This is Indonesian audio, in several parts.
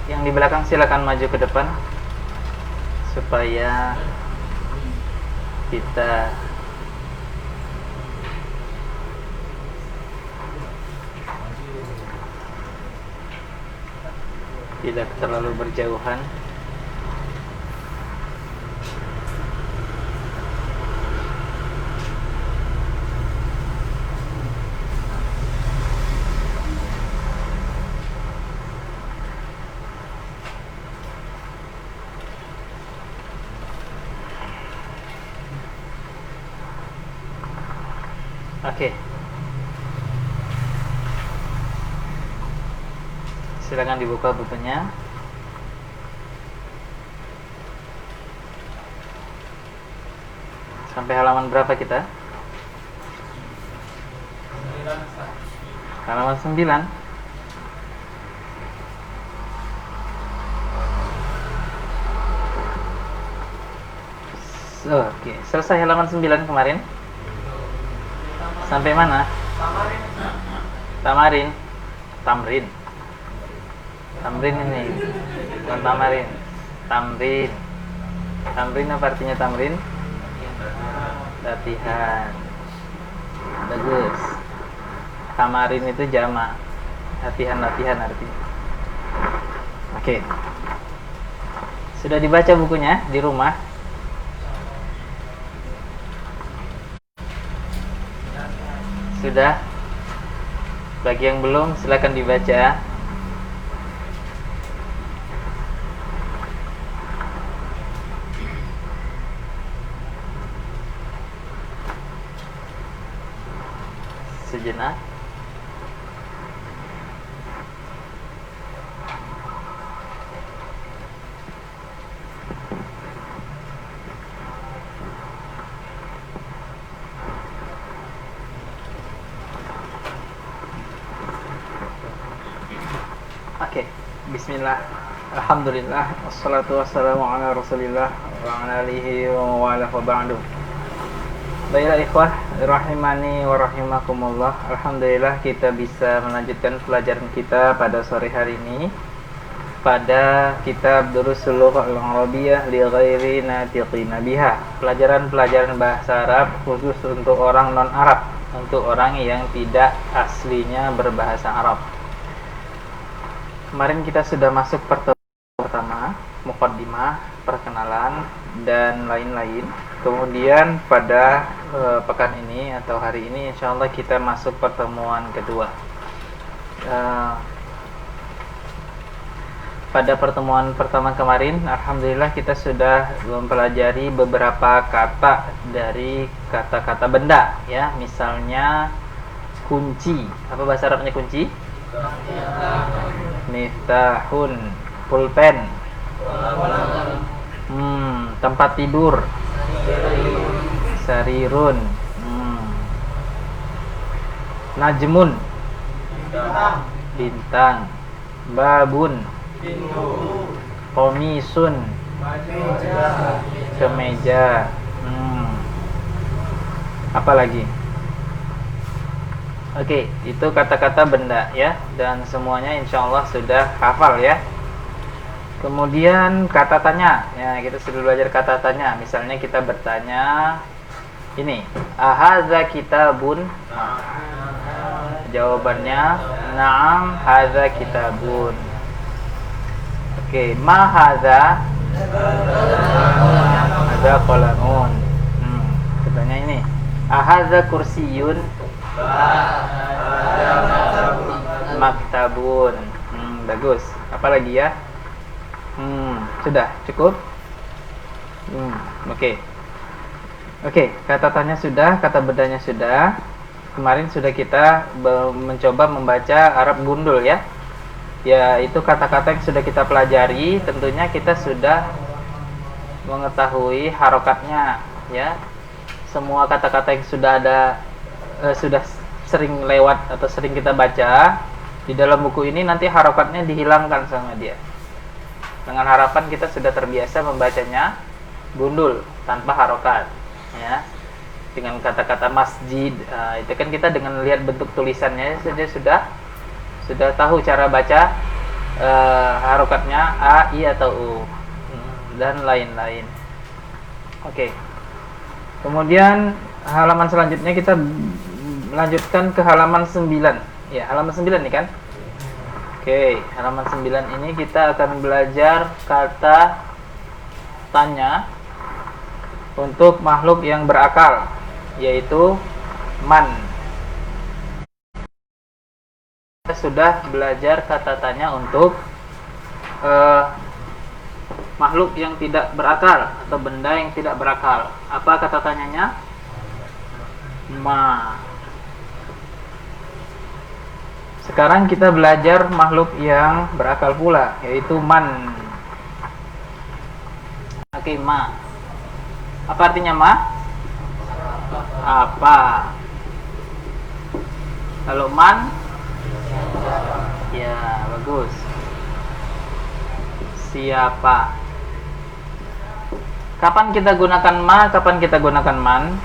Yang di belakang silakan maju ke depan supaya kita tidak terlalu berjauhan. Oke. Silakan dibuka bukunya. Sampai halaman berapa kita? Halaman 9. Oke, selesai halaman 9 kemarin. Sampai mana? Tamarin. Tamrin. Tamrin ini. Bukan tamarin. Tamrin. Tamrin apa artinya tamrin? Latihan. Bagus. Tamarin itu jamak. Latihan-latihan artinya. Oke. Sudah dibaca bukunya di rumah? Sudah? Bagi yang belum, silakan dibaca. Sejenak. Oke, bismillah. Alhamdulillah, wassalatu wassalamu ala Rasulillah wa ala alihi wa mawala wa ba'du. Baiklah ikhwah rahimani wa rahimakumullah. Alhamdulillah kita bisa melanjutkan pelajaran kita pada sore hari ini pada kitab Durusul Lughah Al-Arabiyyah li ghairi natiqina biha. Pelajaran-pelajaran bahasa Arab khusus untuk orang non-Arab, untuk orang yang tidak aslinya berbahasa Arab. Kemarin kita sudah masuk pertemuan pertama, muqaddimah, perkenalan dan lain-lain. Kemudian pada pekan ini atau hari ini insyaallah kita masuk pertemuan kedua. Pada pertemuan pertama kemarin alhamdulillah kita sudah mempelajari beberapa kata dari kata-kata benda ya, misalnya kunci. Apa bahasa Arabnya kunci? Miftahun, pulpen. Tempat tidur. Sarirun. Najmun, bintang. Babun, komisun, kemeja. Apa lagi? Oke, itu kata-kata benda ya, dan semuanya insyaallah sudah hafal ya. Kemudian kata tanya, ya kita sudah belajar kata tanya. Misalnya kita bertanya, ini, ahadza kitabun? Jawabannya, na'am hadza kitabun. Oke, ma hadza? Hadza qalamun. Katanya ini, ahadza kursiyun? Maktabun. Bagus. Apa lagi ya? Sudah cukup. Oke, kata tanya sudah, kata bendanya sudah. Kemarin sudah kita mencoba membaca Arab gundul ya. Ya, itu kata-kata yang sudah kita pelajari. Tentunya kita sudah mengetahui harokatnya ya. Semua kata-kata yang sudah ada sudah sering lewat atau sering kita baca di dalam buku ini, nanti harokatnya dihilangkan sama dia. Dengan harapan kita sudah terbiasa membacanya gundul tanpa harokat ya. Dengan kata-kata masjid, itu kan kita dengan lihat bentuk tulisannya saja sudah tahu cara baca harokatnya a, i atau u, dan lain-lain. Oke. Kemudian halaman selanjutnya kita lanjutkan ke halaman 9. Ya, halaman 9 nih kan? Oke, halaman 9 ini kita akan belajar kata tanya untuk makhluk yang berakal, yaitu man. Kita sudah belajar kata tanya untuk makhluk yang tidak berakal atau benda yang tidak berakal. Apa kata tanyanya? Ma. Sekarang kita belajar makhluk yang berakal pula, yaitu man. Oke, ma. Apa artinya ma? Apa. Kalau man? Ya, bagus. Siapa? Kapan kita gunakan ma? Kapan kita gunakan man?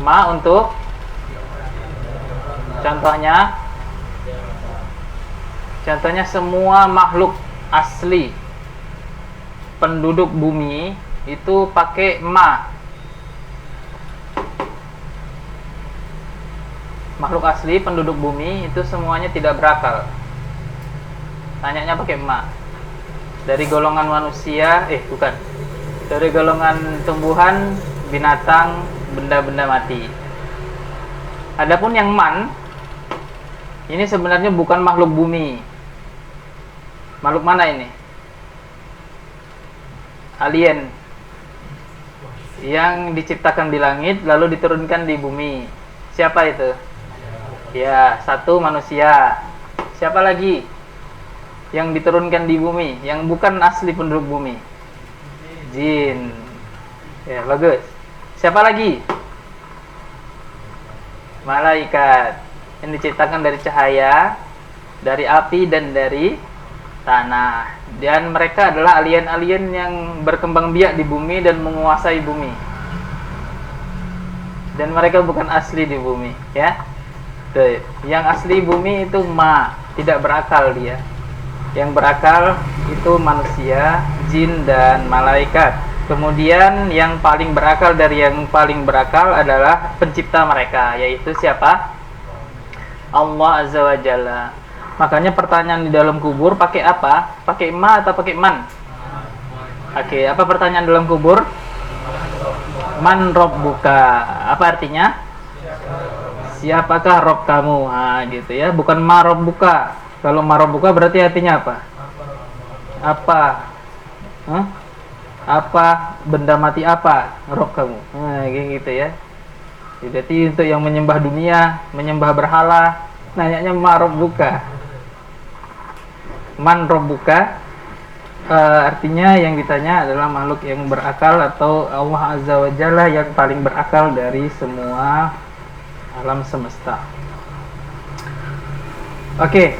Ma untuk contohnya semua makhluk asli penduduk bumi itu pakai ma. Makhluk asli penduduk bumi itu semuanya tidak berakal. Tanyanya pakai ma. Dari golongan manusia, bukan. Dari golongan tumbuhan, binatang, benda-benda mati. Adapun yang man, ini sebenarnya bukan makhluk bumi. Makhluk mana ini? Alien yang diciptakan di langit lalu diturunkan di bumi. Siapa itu? Ya, satu manusia. Siapa lagi yang diturunkan di bumi yang bukan asli penduduk bumi? Jin. Ya, bagus. Siapa lagi? Malaikat yang diciptakan dari cahaya, dari api dan dari tanah. Dan mereka adalah alien-alien yang berkembang biak di bumi dan menguasai bumi. Dan mereka bukan asli di bumi, ya. Yang asli bumi itu ma, tidak berakal dia. Yang berakal itu manusia, jin dan malaikat. Kemudian yang paling berakal dari yang paling berakal adalah pencipta mereka, yaitu siapa? Allah Azza wa Jalla. Makanya pertanyaan di dalam kubur pakai apa? Pakai ma atau pakai man? Oke, apa pertanyaan dalam kubur? Man rabbuka. Apa artinya? Siapakah Rob kamu? Nah, gitu ya. Bukan ma rabbuka. Kalau ma rabbuka berarti artinya apa? Apa? Hah? Apa benda mati apa Rob kamu? Nah, gitu ya. Jadi untuk yang menyembah dunia, menyembah berhala, nanyanya ma rabbuka. Man rabbuka artinya yang ditanya adalah makhluk yang berakal atau Allah Azza wa Jalla yang paling berakal dari semua alam semesta. Oke.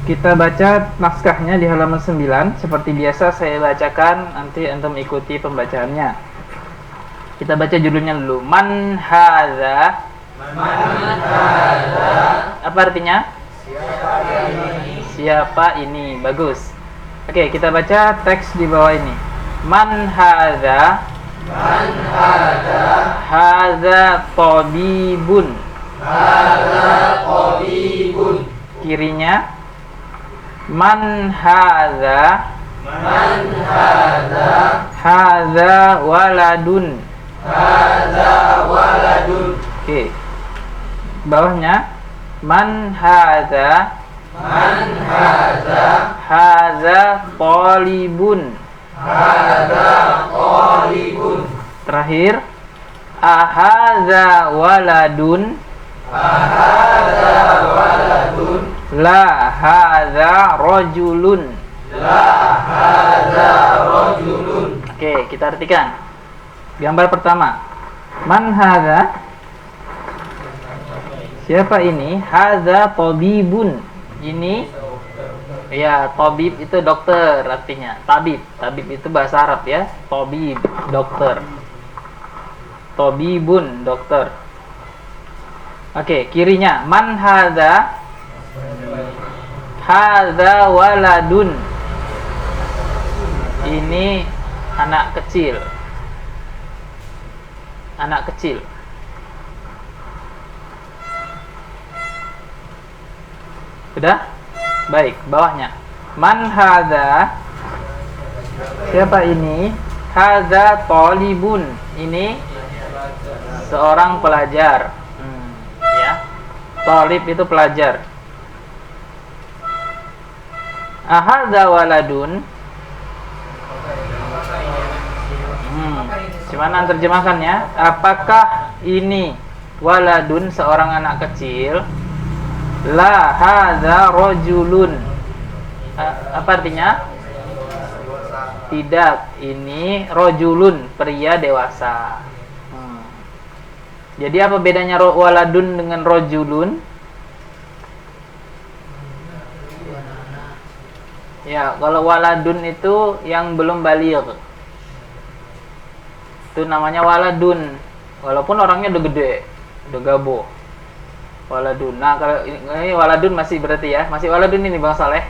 Kita baca naskahnya di halaman 9. Seperti biasa saya bacakan, nanti antum ikuti pembacaannya. Kita baca judulnya dulu. Man hadza. Apa artinya? Siapa ini? Bagus. Oke, kita baca teks di bawah ini. Man hadza. Hadza tabibun. Kirinya man hadza. Hadza waladun. Oke. Bawahnya man hadza. Hadza talibun. Terakhir ahadza waladun. La hadza rajulun. Oke, kita artikan. Gambar pertama. Man hadza? Siapa ini? Hadza tabibun. Ini ya, tabib itu dokter artinya. Tabib itu bahasa Arab ya. Tabib, dokter. Tabibun, dokter. Oke, kirinya man hadza. Hadza waladun. Ini anak kecil. Anak kecil. Sudah? Baik, bawahnya. Man hadza? Siapa ini? Hadza talibun. Ini seorang pelajar. Ya. Talib itu pelajar. Ahadza waladun. Gimana terjemahkannya? Apakah ini waladun, seorang anak kecil? La hadza rajulun. Apa artinya? Tidak, ini rajulun, pria dewasa. Jadi apa bedanya waladun dengan rajulun? Ya, kalau waladun itu yang belum baligh. Itu namanya waladun. Walaupun orangnya udah gede, udah gabo. Waladun. Nah, kalau ini waladun masih berarti ya, masih waladun ini Bang Saleh.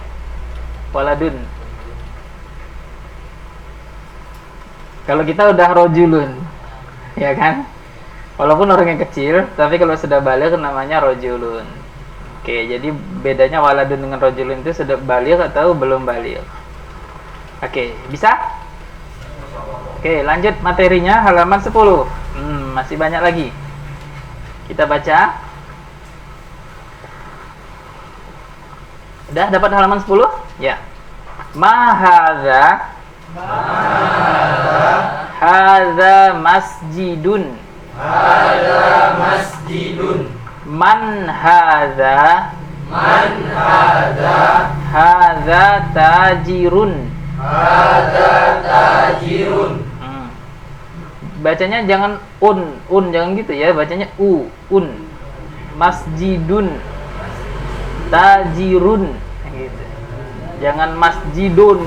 Waladun. Kalau kita udah rojulun, ya kan? Walaupun orangnya kecil, tapi kalau sudah baligh namanya rojulun. Oke, jadi bedanya waladun dengan rojulun itu sudah baligh atau belum baligh. Oke, bisa? Oke, lanjut materinya halaman 10. Masih banyak lagi. Kita baca. Udah dapat halaman 10? Ya. Ma hadza? Hadza masjidun. Hadza masjidun. Man hadza? Man hadza? Hadza tajirun. Hadza tajirun. Bacanya jangan jangan gitu ya, bacanya masjidun, tajirun gitu. Jangan masjidun,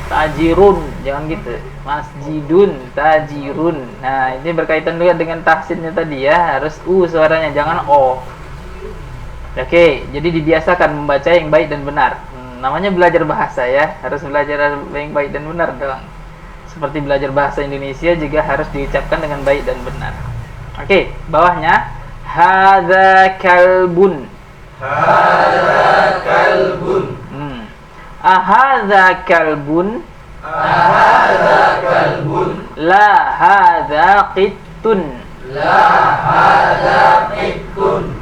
tajirun, jangan gitu. Masjidun, tajirun. Nah, ini berkaitan juga dengan tahsinnya tadi ya, harus suaranya, jangan o. Oke, jadi dibiasakan membaca yang baik dan benar. Namanya belajar bahasa ya, harus belajar yang baik dan benar dong. Seperti belajar bahasa Indonesia juga harus diucapkan dengan baik dan benar. Oke, bawahnya hadza kalbun. Hadza kalbun. Ahadza kalbun. Ahadza kalbun. La hadza qittun. La hadza qittun.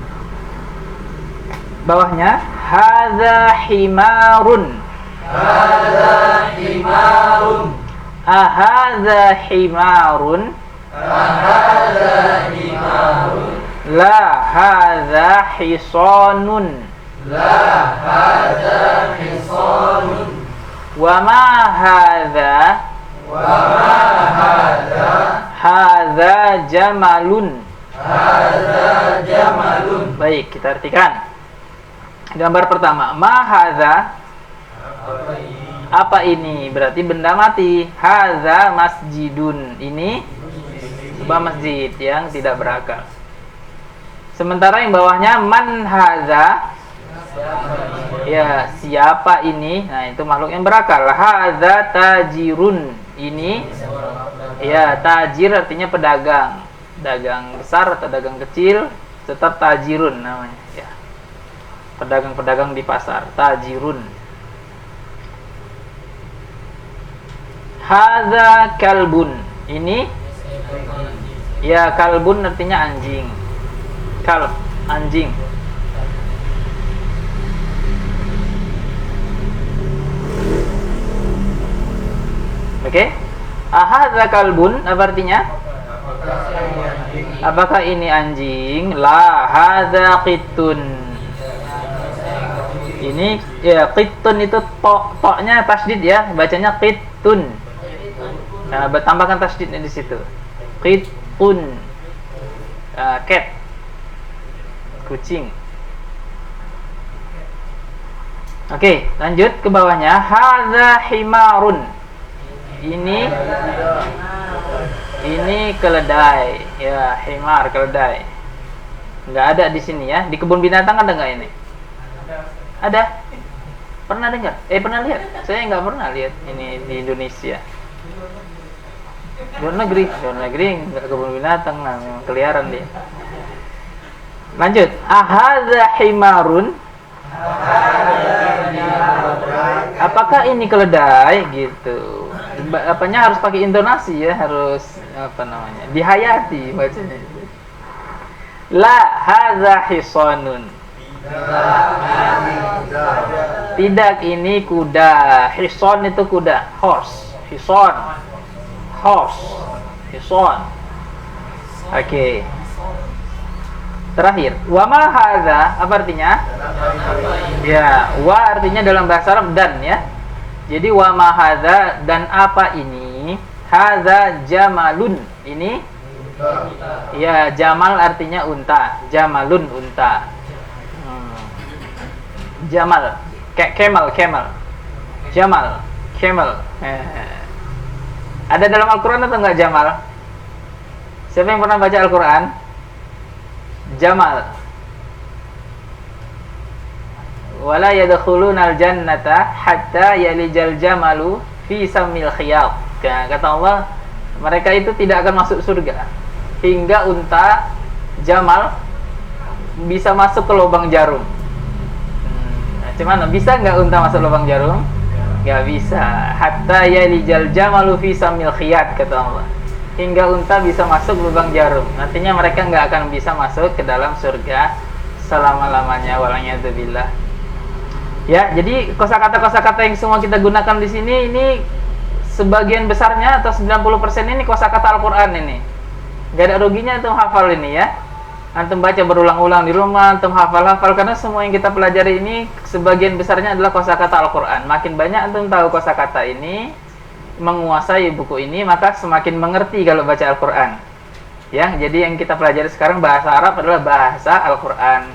Bawahnya hadza himarun. Hadza himarun. Ahadza himarun. Ahadza himarun. La hadza hisanun. La hadza hisanun. Wa ma hadza? Wa ma hadza? Hadza jamalun. Hadza jamalun. Baik, kita artikan. Gambar pertama, ma hadza? Apa ini? Berarti benda mati. Hadza masjidun. Ini sebuah masjid yang tidak berakal. Sementara yang bawahnya man hadza? Ya, siapa ini? Nah, itu makhluk yang berakal. Hadza tajirun. Ini ya, tajir artinya pedagang. Dagang besar atau dagang kecil, tetap tajirun namanya ya. Pedagang-pedagang di pasar, tajirun. Hadza kalbun. Ini ya, kalbun artinya anjing. Kalb, anjing. Oke. Ahadza kalbun apa artinya? Apakah ini anjing? La hadza qittun. Ini ya, qittun itu toknya tasdid ya, bacanya qittun. Nah, tambahkan tasdidnya di situ. Qittun. Cat. Kucing. Oke, lanjut ke bawahnya. Hadza himarun. Ini keledai. Ya, himar, keledai. Nggak ada di sini ya. Di kebun binatang ada nggak ini? Ada. Pernah dengar? Pernah lihat? Saya nggak pernah lihat ini di Indonesia. Luar negeri nggak kebun binatang lah, memang keliaran dia. Lanjut. Ahadza himarun. Apakah ini keledai gitu? Apanya harus pakai intonasi ya, harus apa namanya? Dihayati bacanya. La hadza hisanun. Tidak, ini kuda. Hison itu kuda. Horse. Hison. Horse. Hison. Oke. Terakhir, wa ma hadza apa artinya? Ya, wa artinya dalam bahasa Arab dan ya. Jadi wa ma hadza, dan apa ini? Hadza jamalun. Ini ya, jamal artinya unta. Jamalun unta. Jamal, camel. Jamal, camel. Ada dalam Al-Quran atau enggak Jamal? Siapa yang pernah baca Al-Quran? Jamal. Wala yadkhulunal jannata hatta yalijal jamalu fi samil khiyat. Kata Allah, mereka itu tidak akan masuk surga hingga unta Jamal bisa masuk ke lubang jarum. Cuman bisa nggak unta masuk lubang jarum? Nggak bisa. Hatta yalijal jamalu fi samil khiyat, kata Allah. Hingga unta bisa masuk lubang jarum. Artinya mereka nggak akan bisa masuk ke dalam surga selama-lamanya. Wala'iyadzubillah. Ya, jadi kosakata-kosakata yang semua kita gunakan di sini ini sebagian besarnya atau 90% ini kosakata Al-Quran ini. Gak ada ruginya antum hafal ini ya. Antum baca berulang-ulang di rumah, antum hafal-hafal, karena semua yang kita pelajari ini sebagian besarnya adalah kosakata Al-Quran. Makin banyak antum tahu kosakata ini, menguasai buku ini, maka semakin mengerti kalau baca Al-Quran. Ya, jadi yang kita pelajari sekarang bahasa Arab adalah bahasa Al-Quran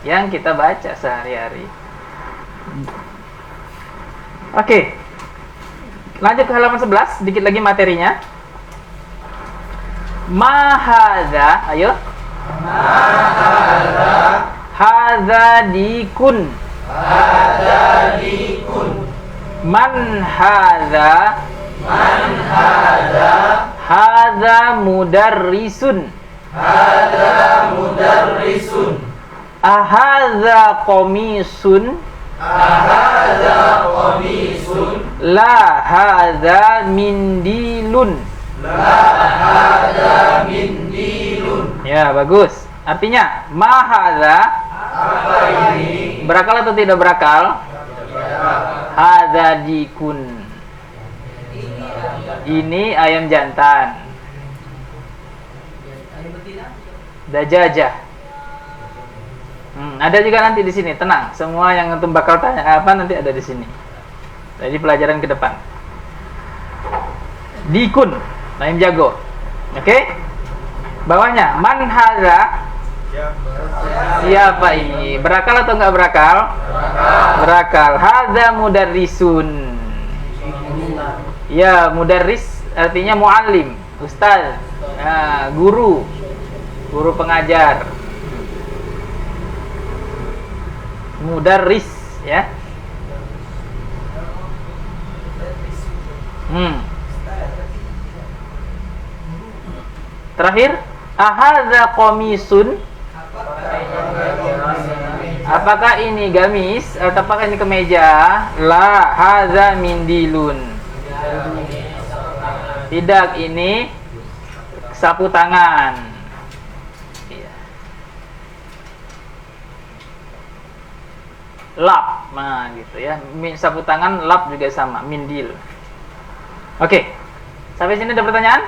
yang kita baca sehari-hari. Oke. Lanjut ke halaman 11, sedikit lagi materinya. Ma hadza, ayo. Hadza dikun. Man hadza. Hadza mudarrisun. Ahadza qamisun. La hadza mindilun. Ya, bagus. Artinya, ma hadza, apa ini? Berakal atau tidak berakal? Hadza dikun. Ini ayam jantan. Dajajah. Ada juga nanti di sini, tenang. Semua yang antum bakal tanya apa nanti ada di sini. Jadi pelajaran ke depan. Dikun, ayam jago. Oke? Bawahnya, man hadza. Siapa ini? Berakal atau enggak berakal? Berakal. Hadza mudarrisun. Ya, mudarris artinya muallim, ustaz. Nah, guru pengajar. Mudarris ya. Terakhir, ahadza qamisun. Apakah ini gamis atau apakah ini kemeja? La hadza mindilun. Tidak, ini sapu tangan. Lap, nah gitu ya. Sapu tangan, lap juga sama, mindil. Oke, sampai sini ada pertanyaan?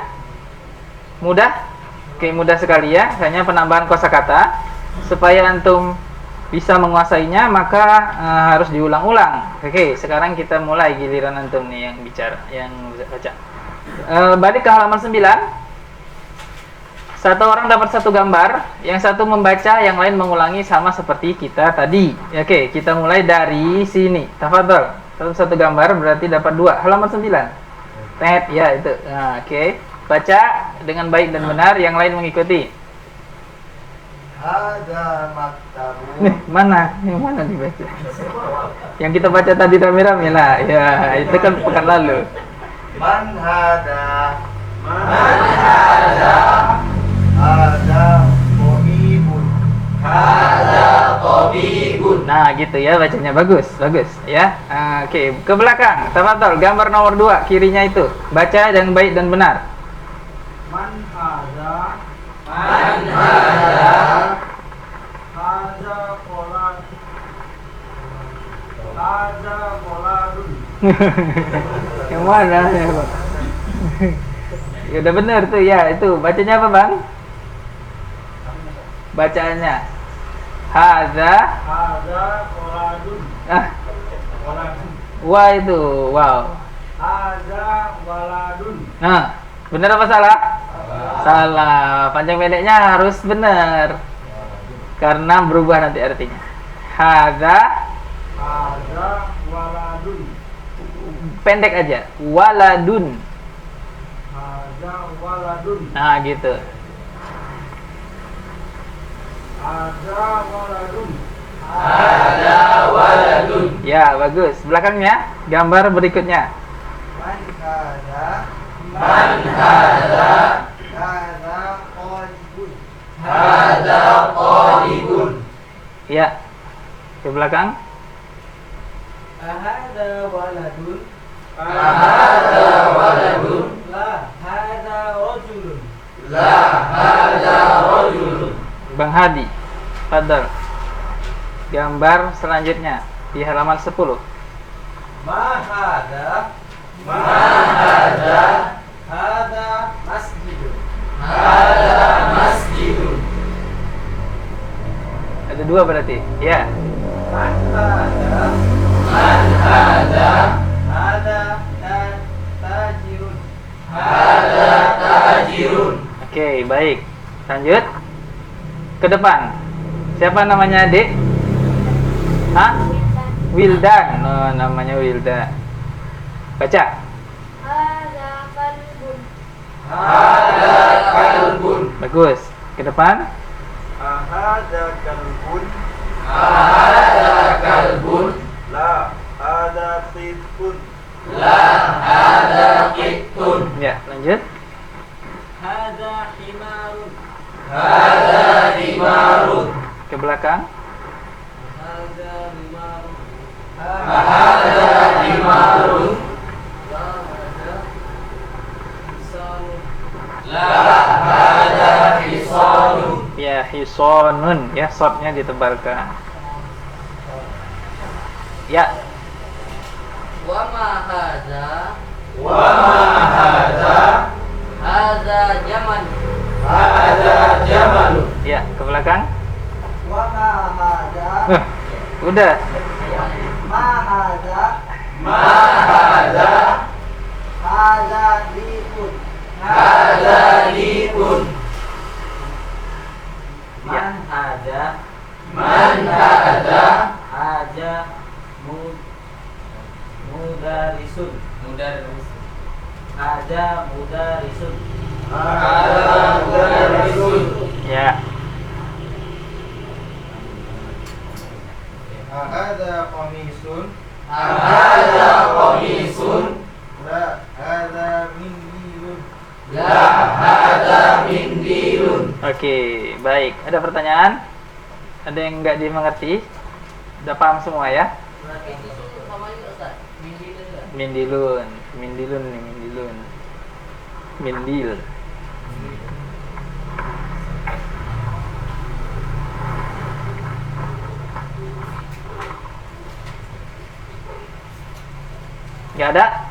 Mudah? Oke, mudah sekali ya. Hanya penambahan kosakata. Supaya antum bisa menguasainya, maka harus diulang-ulang. Oke, sekarang kita mulai giliran antum nih yang bicara, yang baca. Balik ke halaman 9. Satu orang dapat satu gambar, yang satu membaca, yang lain mengulangi sama seperti kita tadi. Oke, kita mulai dari sini. Tafadhol. Satu gambar berarti dapat 2. Halaman 9. Tet, ya itu. Nah, oke. Baca dengan baik dan benar, yang lain mengikuti. Hada maktabu. Nih, mana? Yang mana dibaca? Yang kita baca tadi rame-rame lah. Ya, itu kan pekan lalu. Man hada. Man hada. Hada tabibun. Hada tabibun. Nah, gitu ya bacanya, bagus, bagus ya. Oke, ke belakang. Tafadhol, gambar nomor 2 kirinya itu. Baca yang baik dan benar. Man hada. Man hada. Hada kolan. Hada koladun. Yang mana ya, Bang? Ya udah benar tuh ya, itu bacanya apa, Bang? Bacaannya hadza. Hada koladun. Koladun. Wah itu, wow. Hada waladun. Nah, benar apa salah? Salah. Panjang pendeknya harus benar. Karena berubah nanti artinya. Hadza. Hada waladun. Pendek aja. Waladun. Hada waladun. Nah, gitu. Hada waladun. Hada waladun. Ya, bagus. Belakangnya, gambar berikutnya. Man hada. Man hada. Hada qalibun. Hada qalibun. Ya. Ke belakang. Hada waladun. Hada waladun. La hada rajulun. La hada rajulun. Bang Hadi. Fadal. Gambar selanjutnya di halaman 10. Ma hada. Ma hada. Hada masjidun. Hada masjidun. Ada 2 berarti. Ya. Man hada. Man hada. Hada tajirun. Hada tajirun. Oke, baik. Lanjut. Ke depan. Siapa namanya, Adik? Hah? Wildan. Oh, namanya Wildan. Baca. Hada kalbun. Hada kalbun. Bagus. Ke depan. Hada kalbun. Hada kalbun. La hada qitun. La hada qitun. Ya, lanjut. Hada himarun. Hada himarun. Ke belakang. Hada himarun. Hada himarun. La hada hisanun. La hada hisanun. Ya, hisonun. Ya, shotnya ditebalkan. Ya. Wa ma hadza Wa ma hada. hadza jaman Hada jamalun. Ya, ke belakang. Wa ma hada. Udah. Ma hada. Ma hada. Hada lipun. Hada lipun. Ya. man hadza Man hada. haja mudarisun haja mudarisun Hada mudarisun. Ya. Hada qamisun. Hada qamisun. La hada mindilun. La hada mindilun. Oke, baik. Ada pertanyaan? Ada yang nggak dimengerti? Udah paham semua ya? berarti itu sama juga Ustaz mindilun juga Mindilun, mindilun nih, mindilun. Mindil. Gak ada?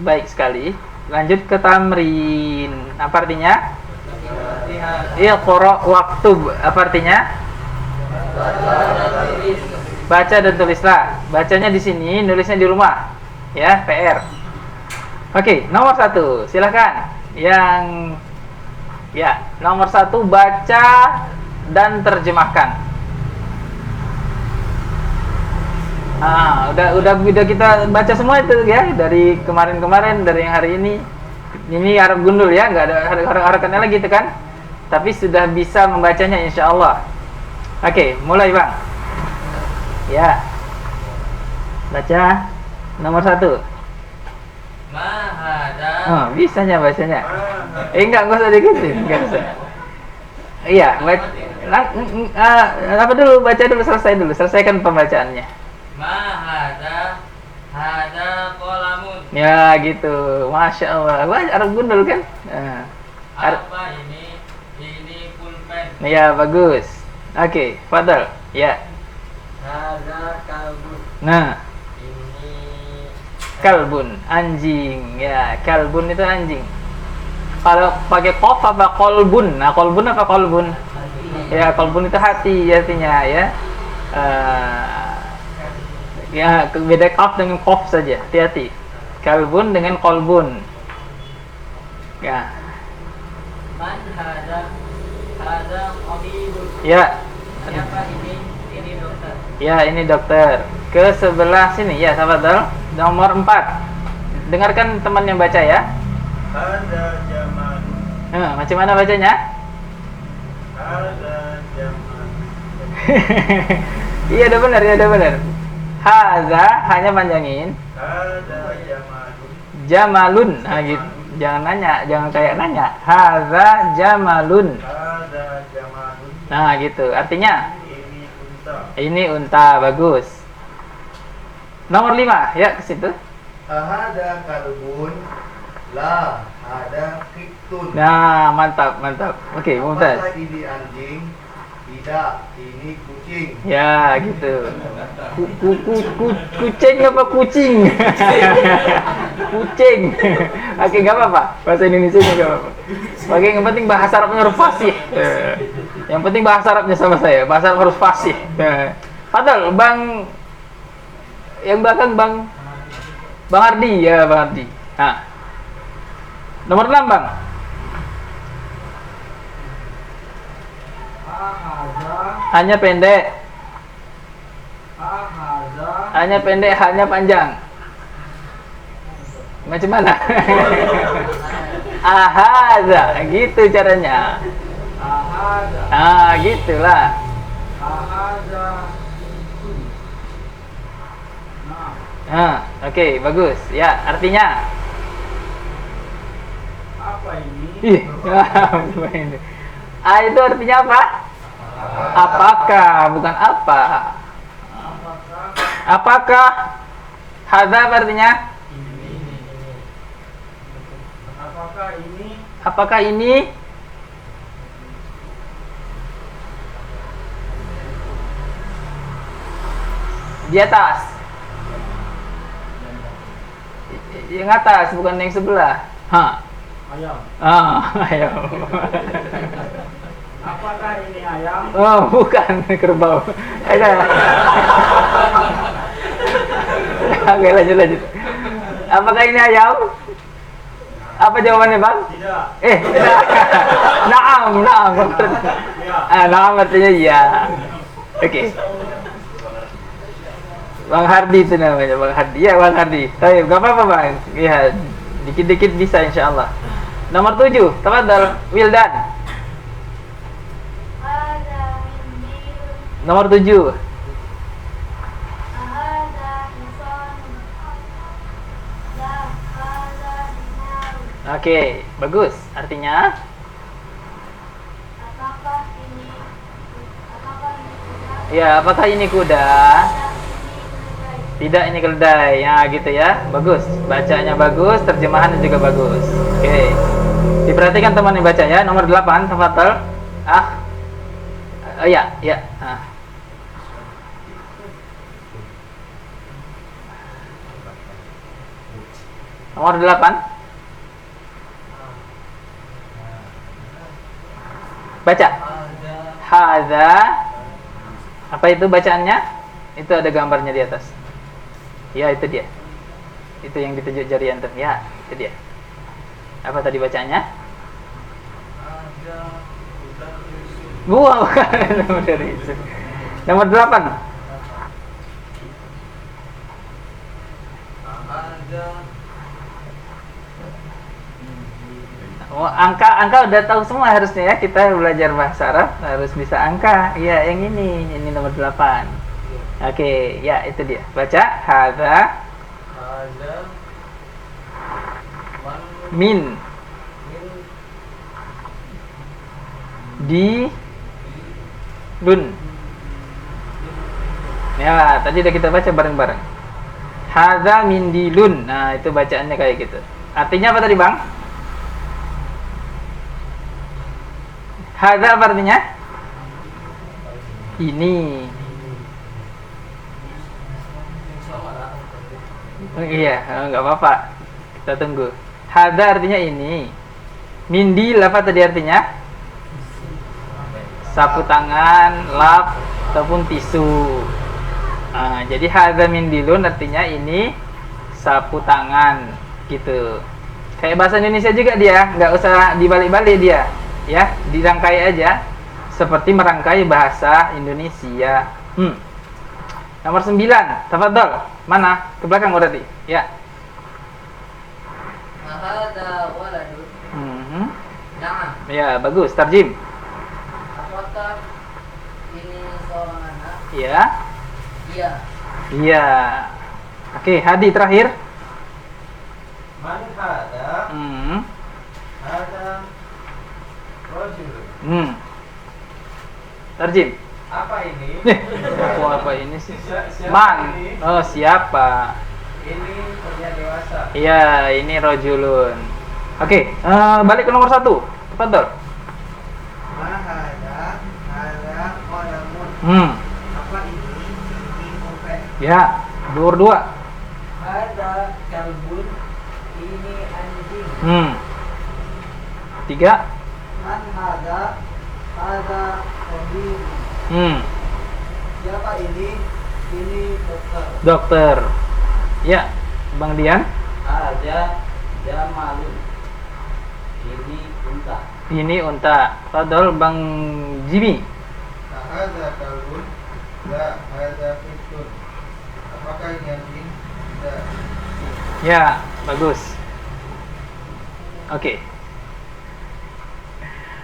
Baik sekali. Lanjut ke tamrin. Apa artinya? Iqra waktub. Apa artinya? Baca dan tulislah. Bacanya di sini, nulisnya di rumah. Ya, PR. Oke, nomor 1. Silakan. Nomor 1 baca dan terjemahkan. Udah kita baca semua itu ya, dari kemarin-kemarin, dari yang hari ini. Ini Arab gundul ya, nggak ada harakannya lagi itu kan? tapi sudah bisa membacanya insya Allah. Oke, mulai Bang. Ya, baca nomor 1. Ma hada. Oh, bisanya bacanya. Enggak usah diikutin, enggak usah. Iya, apa dulu, baca dulu, selesaikan pembacaannya. Ma hada. Hada qalamun. Ya gitu, masya Allah. Wah, Arab gundul kan? Apa ini? Ini pulpen. Ya bagus. Oke, fadal. Ya. Hada kalbun. Nah, Ini kalbun, anjing. Ya, kalbun itu anjing. Kalau pakai kof apa kolbun? Nah, kolbun apa kolbun? Ya, kolbun itu hati artinya ya. Ya, beda kaf dengan kof saja. Hati-hati. Kalbun dengan kolbun. Ya. man hada. Hada tabibun. Ya. Siapa ini? Ini dokter. Ya, ini dokter. Ke sebelah sini ya, sahabat Dal. Nomor 4. Dengarkan teman yang baca ya. Hada jamalun. Macam mana bacanya? Hada jamalun. Iya, udah benar, ya udah benar. Haza hanya panjangin. Hada jamalun. Jamalun. Nah, gitu. Jangan nanya, jangan kayak nanya. Haza jamalun. Hada jamalun. Nah, gitu. Artinya Ini unta. ini unta, bagus. Nomor 5, ya ke situ. Hada kalbun. La hada kittun. Nah, mantap, mantap. Oke, mumtaz. Apakah ini anjing? Tidak, ini kucing. Ya, gitu. Kucing apa kucing? Kucing. Oke, nggak apa-apa. Bahasa Indonesia nggak apa-apa. Oke, yang penting bahasa Arabnya harus fasih. Yang penting bahasa Arabnya sama saya. Bahasa Arab harus fasih. Padahal Bang yang belakang Bang Ardi ya, Bang Ardi. Nah. Nomor 6, Bang. Hanya pendek. Hanya pendek, hanya panjang. Macam mana? Ahada, gitu caranya. Gitulah. Oke, bagus. Ya, artinya Apa ini? ih, apa ini? Itu artinya apa? Apakah, bukan apa. Apakah? Hadza artinya? Apakah ini? Apakah ini? Di atas. Yang atas, bukan yang sebelah. Ayam. Ayo. Apakah ini ayam? Oh, bukan kerbau. Ada. Oke, lanjut. Apakah ini ayam? Apa jawabannya, Bang? Tidak. Tidak. Naam. Naam artinya iya. Oke. Bang Hardi itu namanya, Bang Hardi. Ya, Bang Hardi. Tapi enggak apa-apa, Bang. Iya, dikit-dikit bisa insyaallah. Nomor 7, tafadhal Wildan. Hada mindilun. Nomor 7. Hada hisanun. La hada dinarun. Oke, bagus. Artinya Apakah ini kuda? ya, apakah ini kuda? Tidak, ini keledai. Ya, gitu ya. Bagus. Bacanya bagus, terjemahannya juga bagus. Oke. Diperhatikan teman yang baca ya. Nomor 8, tafadhal. Ya. Nomor 8. Baca. Hadza. Apa itu bacaannya? Itu ada gambarnya di atas. Ya, itu dia. Itu yang ditunjuk jari antum. Ya, itu dia. Apa tadi bacaannya? Bukan. Nomor 8. Oh, angka udah tahu semua harusnya ya. Kita belajar bahasa Arab harus bisa angka. Iya, yang ini nomor 8. Oke, ya itu dia. Baca hadza Hadza man min min di lun. Ya, tadi udah kita baca bareng-bareng. Hadza min dilun. Nah, itu bacaannya kayak gitu. Artinya apa tadi, Bang? Hadza apa artinya? Ini. Oh, iya, nggak apa-apa. Kita tunggu. Hadza artinya ini. Mindil apa tadi artinya? Sapu tangan, lap, ataupun tisu. Nah, jadi hadza mindilun artinya ini sapu tangan gitu. Kayak bahasa Indonesia juga dia, nggak usah dibalik-balik dia, ya, dirangkai aja seperti merangkai bahasa Indonesia. Nomor 9, tafadhol. Mana? Ke belakang berarti. Ya. Hadza waladun. Na'am. Ya, bagus. Tarjim. Apakah ini seorang anak? Ya. Iya. Iya. Oke, Hadi terakhir. Man hada Hmm. hada rajul. Tarjim. Apa ini? Apa ini sih? Siapa Man. ini? Oh, siapa? Ini pria dewasa. Iya, ini rojulun. Oke, balik ke nomor 1. Tafadhol. Man hada hada qalamun. Apa ini? Ini pulpen. Ya, nomor 2. Hadza kalbun. Ini anjing. 3. Man hada hada tabib. Siapa ini? Ini dokter. Dokter. Ya, Bang Dian. Hadza jamalun. Ini unta. Ini unta. Tafadhol Bang Jimmy. Hada kalbun. La hada fitun. Apakah ini anjing? Tidak. Ya, bagus. Oke.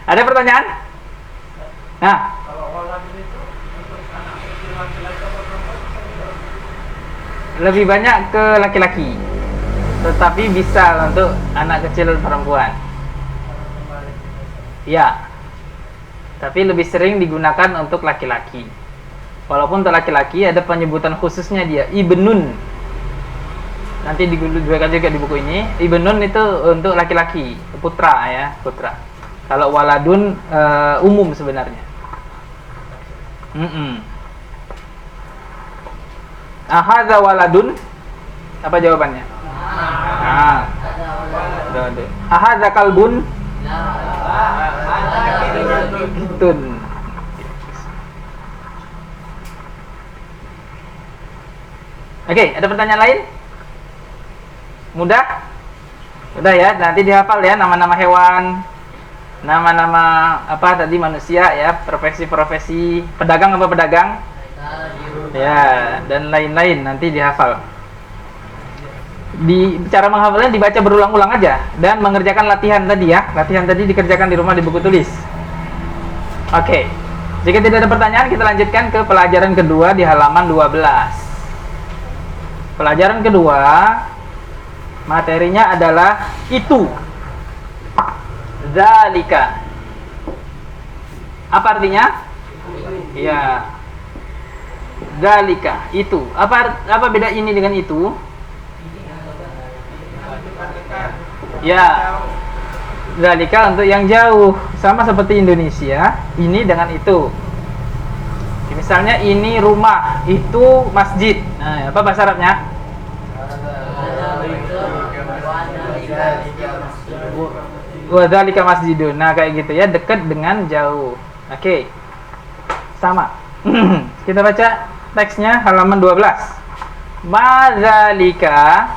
Ada pertanyaan? Nah, Kalau waladun itu untuk anak kecil laki-laki atau perempuan? lebih banyak ke laki-laki. Tetapi bisa untuk anak kecil perempuan. Ya. Tapi lebih sering digunakan untuk laki-laki. Walaupun untuk laki-laki ada penyebutan khususnya dia, ibnun. Nanti digunakan juga di buku ini. Ibnun itu untuk laki-laki, putra ya, putra. Kalau waladun umum sebenarnya. Ahadza waladun. Apa jawabannya? Nah, ahadza kalbun. Tun. Oke, ada pertanyaan lain? Mudah? Udah ya, nanti dihafal ya nama-nama hewan, nama-nama apa tadi manusia ya, profesi-profesi, pedagang apa pedagang? Ya, dan lain-lain nanti dihafal. Di cara menghafalnya dibaca berulang-ulang aja dan mengerjakan latihan tadi ya. Latihan tadi dikerjakan di rumah di buku tulis. Oke. Jika tidak ada pertanyaan, kita lanjutkan ke pelajaran kedua di halaman 12. Pelajaran kedua materinya adalah itu. Zalika. Apa artinya? Ya. Zalika, itu. Apa beda ini dengan itu? Ya. Zalika untuk yang jauh, sama seperti Indonesia, ini dengan itu. Misalnya ini rumah, itu masjid. Nah, apa bahasa Arabnya? Wa dzalika masjidun. Nah, kayak gitu ya, dekat dengan jauh. Oke. Sama. Kita baca teksnya halaman 12. Madzalika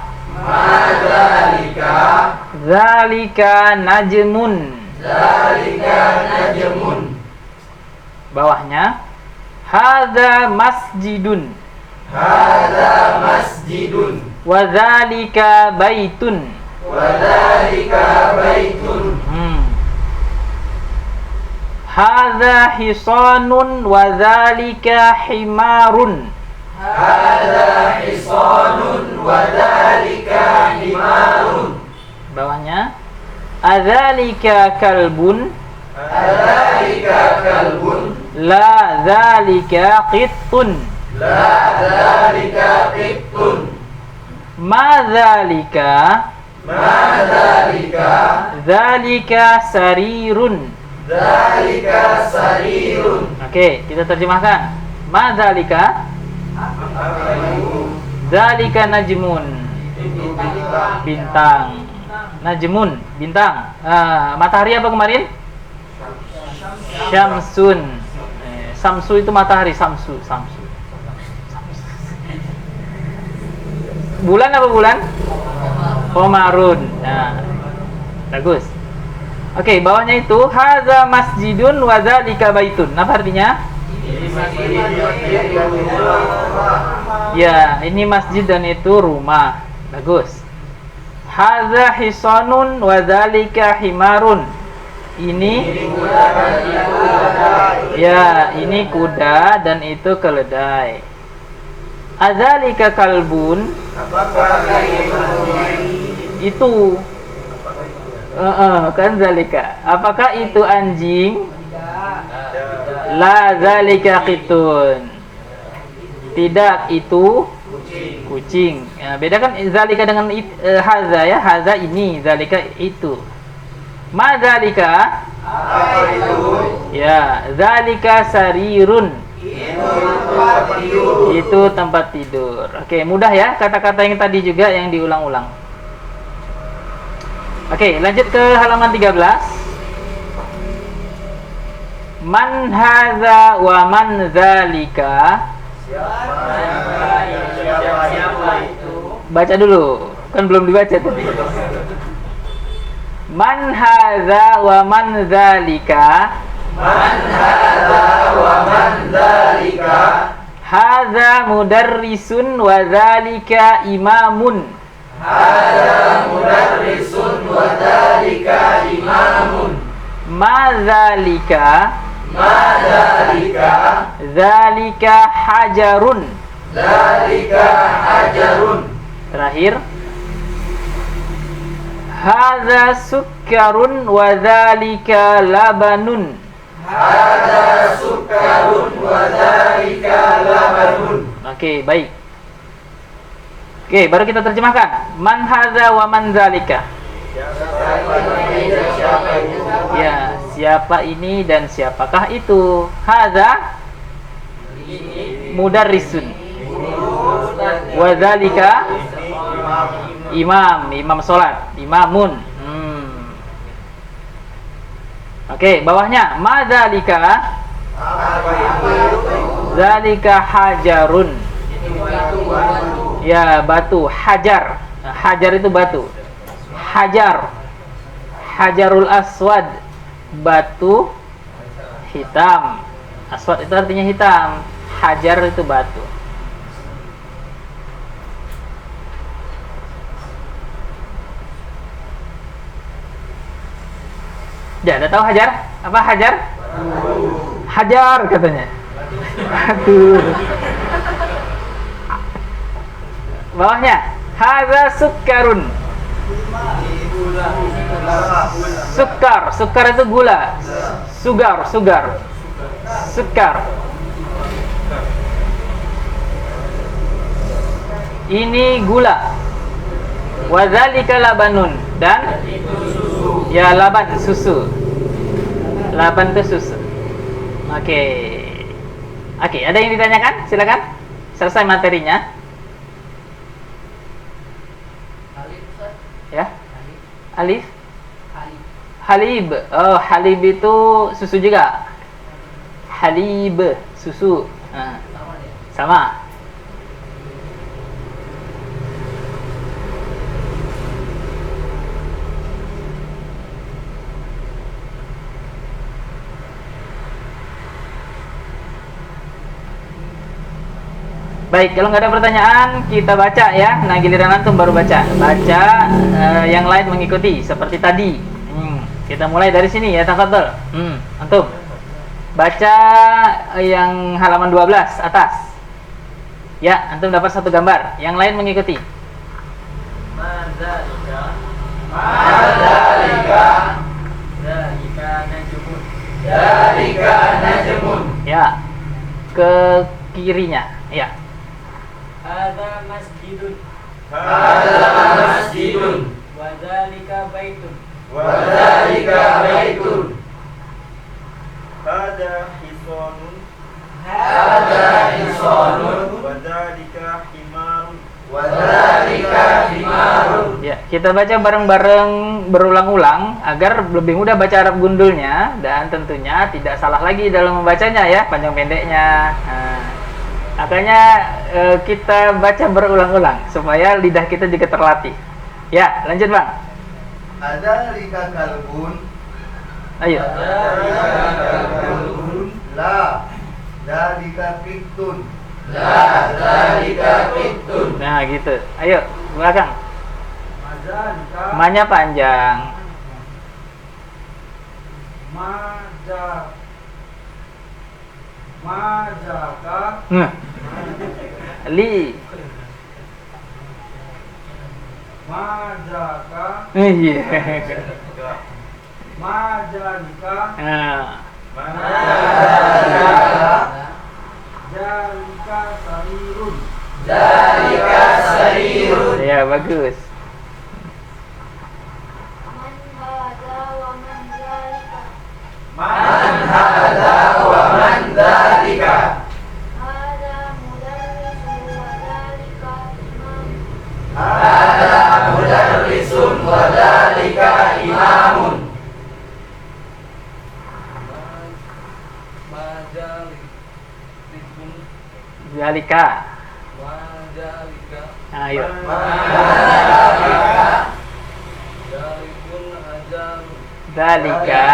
zalika najmun. Bawahnya hadza masjidun. Wa dzalika baitun. Hadza hisanun wa dzalika himarun. Hadza hisanun wa dzalika himarun. Bawahnya adzalika kalbun. Adzalika kalbun. La dzalika qittun. La dzalika qittun. Ma dzalika. Ma dzalika. Dzalika sarirun. Dzalika sarirun. Oke, kita terjemahkan. Ma dzalika. Dzalika najmun. Bintang. Najmun, bintang. Matahari apa kemarin? Syamsun. Samsu itu matahari, samsu. Bulan apa bulan? Qamarun. Nah, bagus. Oke, bawahnya itu hadza masjidun wa dzalika baitun. Apa artinya? Ya, ini masjid dan itu rumah. Bagus. Hadza hisanun wa dzalika himarun. Ini ya, ini kuda dan itu keledai. Adzalika kalbun. Itu kan zalika. Apakah itu anjing? La zalika qitun. Tidak, itu kucing. Ya, bedakan zalika dengan haza ya. Haza ini, zalika itu. Ma zalika? Apa itu? Ya, zalika sarirun. Itu tempat tidur. Oke, mudah ya kata-kata yang tadi juga yang diulang-ulang. Oke, lanjut ke halaman 13. Man hadza wa man zalika. Siapa itu? Baca dulu, kan belum dibaca tadi. Man hadza wa man zalika. Man hadza wa man dzalika. Hadza mudarrisun wa zalika imamun. Hadza mudarrisun wa dzalika imamun. Ma zalika. Ma dzalika. Zalika hajarun. Dzalika hajarun. Terakhir. Hadza sukkarun wa zalika labanun. Hadza sukarun wa dzalika labanun. Oke, baik. Oke, baru kita terjemahkan. Man hadza wa man zalika. Siapa itu? Ya, siapa ini dan siapakah itu? Hadza mudarrisun. Wa zalika imam salat, imamun. Oke, bawahnya ma zalika. Apa itu? Zalika hajarun. Ya, batu, hajar. Hajar itu batu. Hajar. Hajarul aswad. Batu hitam. Aswad itu artinya hitam. Hajar itu batu. Ya, ada tahu hajar? Apa hajar? Hajar katanya. Aduh. Bawahnya hadza sukkarun. Sukar itu gula. Sugar. Sukar. Ini gula. Wadzalika labanun, dan ya laban, susu. Laban itu susu. Oke, ada yang ditanyakan? Silakan. Selesai materinya. Ya. Alif. Halib. Oh, halib itu susu juga. Halib, susu. Sama. Baik, kalau nggak ada pertanyaan, kita baca ya. Nah, giliran antum baru baca. Yang lain mengikuti seperti tadi. Kita mulai dari sini ya, tafadhol. Antum. Baca yang halaman 12 atas. Ya, antum dapat satu gambar. Yang lain mengikuti. Madzalika. Madzalika. Dzalika najmun. Dzalika najmun. Ya. Ke kirinya. Ya. Hadza masjidun Hadza masjidun. wa dzalika baitun. Wa dzalika baitun. Hada hisonun Hadza hisonun. Wadhalika himarun. Wa dzalika himarun. Ya, kita baca bareng-bareng berulang-ulang agar lebih mudah baca Arab gundulnya dan tentunya tidak salah lagi dalam membacanya ya, panjang pendeknya. Nah, makanya kita baca berulang-ulang supaya lidah kita juga terlatih. Ya, lanjut Bang. Adzalika kalbun. Ayo. La. Dzalika kittun. La dzalika kittun. Nah, gitu. Ayo, belakang. Madzalika Ma-nya panjang. Madzaka Nah. Li. Madzaka Iya. Madzalika Nah. Dzalika sarirun. Dzalika sarirun. Ya, bagus. Man hadza wa man Man hadza wa man dzalika. dzalika. Hadza mudarrisun wa dzalika imam. Hadza mudarrisun wa dzalika imamun. Madzalikun Zalika. Madzalika Ayo. Dzalika. Dzalikun ajarun. Zalika.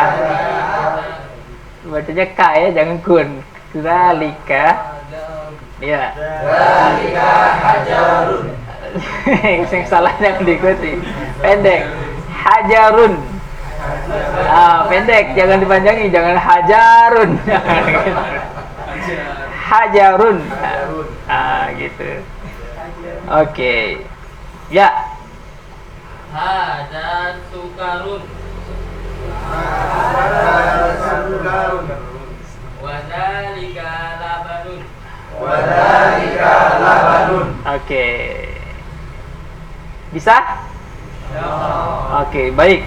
Bacanya K ya, jangan kun. Zalika. Ajarun. Ya. Dzalika hajarun. Yang salah jangan diikuti. Pendek. Hajarun. Ah, pendek, jangan dipanjangi, jangan hajarun. Hajarun. Ah, gitu. Oke. Ya. Hadza sukarun Sukarun. wa dzalika labanun. Wa dzalika labanun. Oke. Bisa? Oke, baik.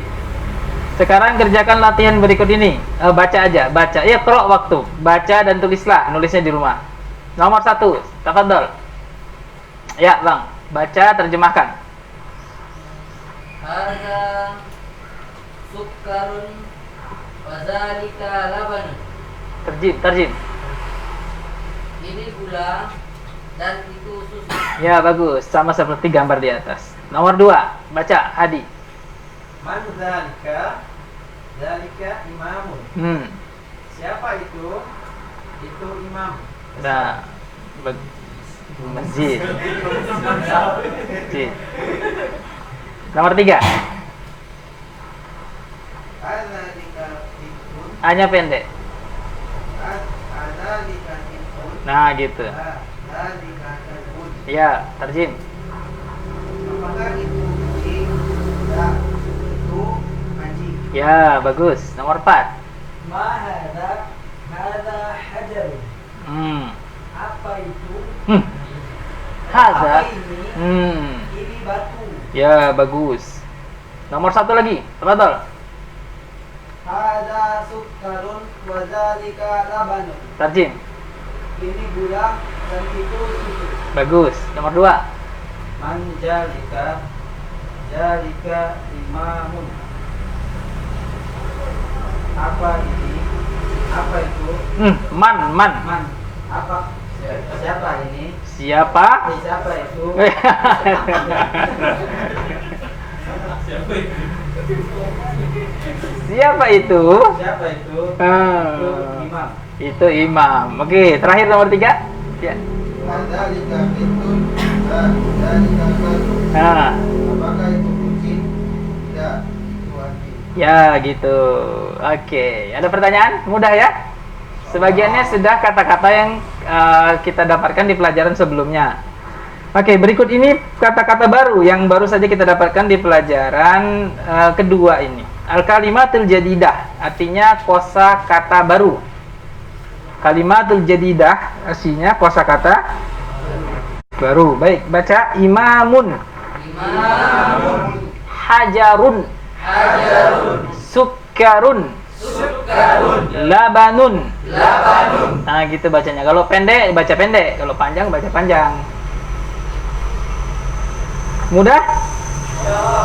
Sekarang kerjakan latihan berikut ini. Baca aja, baca. Ya, qra waktu. Baca dan tulislah, nulisnya di rumah. Nomor 1, tafadhol. Ya, Bang. Baca, terjemahkan. Hadza sukarun wa dzalika labanun. Terjem. Ini gula dan itu susu. Ya, bagus. Sama seperti gambar di atas. Nomor 2, baca, Hadi. Man dzalika dzalika imamun. Siapa itu? Itu imam. Nah, masjid. Masjid. Nomor 3, Adzalika kittun. A-nya pendek. Adzalika kittun. Nah, gitu. Dzalika kalbun. Ya, terjem. Apakah itu kucing? Tidak. Itu anjing. Ya, bagus. Nomor 4. Ma hadza hadza hajarun. Apa itu? Haza. Apa ini? Ini batu. Ya, bagus. Nomor 1 lagi. Tafadhol. Hadza sukarun wa dzalika labanun. Terjem. Ini gula dan itu susu. Bagus. Nomor 2. Man jalika jalika imamun. Apa ini? Apa itu? Man. Man. Apa? Siapa ini? Siapa? Siapa itu? Siapa itu? Siapa itu? Ah, Itu imam. itu imam. Oke, terakhir nomor 3. Ya. Adzalika kittun. Dzalika kalbun. Nah, Apakah itu kucing? Tidak. Itu anjing. ya gitu. Oke, ada pertanyaan? Mudah ya? Sebagiannya sudah kata-kata yang kita dapatkan di pelajaran sebelumnya. Oke, berikut ini kata-kata baru yang baru saja kita dapatkan di pelajaran kedua ini. Al-kalimatul jadidah artinya kosakata baru. Kalimatul jadidah artinya kosakata baru. Baik, baca imamun. Imamun. Hajarun. Hajarun. Sukkarun. Sukkarun. Labanun. Labanun. Nah, gitu bacanya. Kalau pendek baca pendek, kalau panjang baca panjang. Mudah?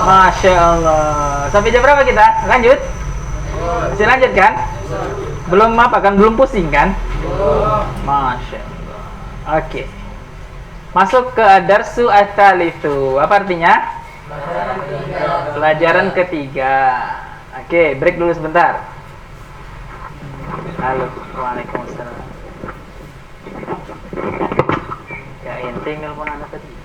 Masya Allah. Sampai jam berapa kita? Lanjut? Masih lanjut kan? Belum apa kan? Belum pusing kan? Masya Allah. Oke. Masuk ke adarsu at-talitsu. Apa artinya? Pelajaran ketiga. Oke, break dulu sebentar. Halo, waalaikumsalam. Ya, ente nelpon anda tadi.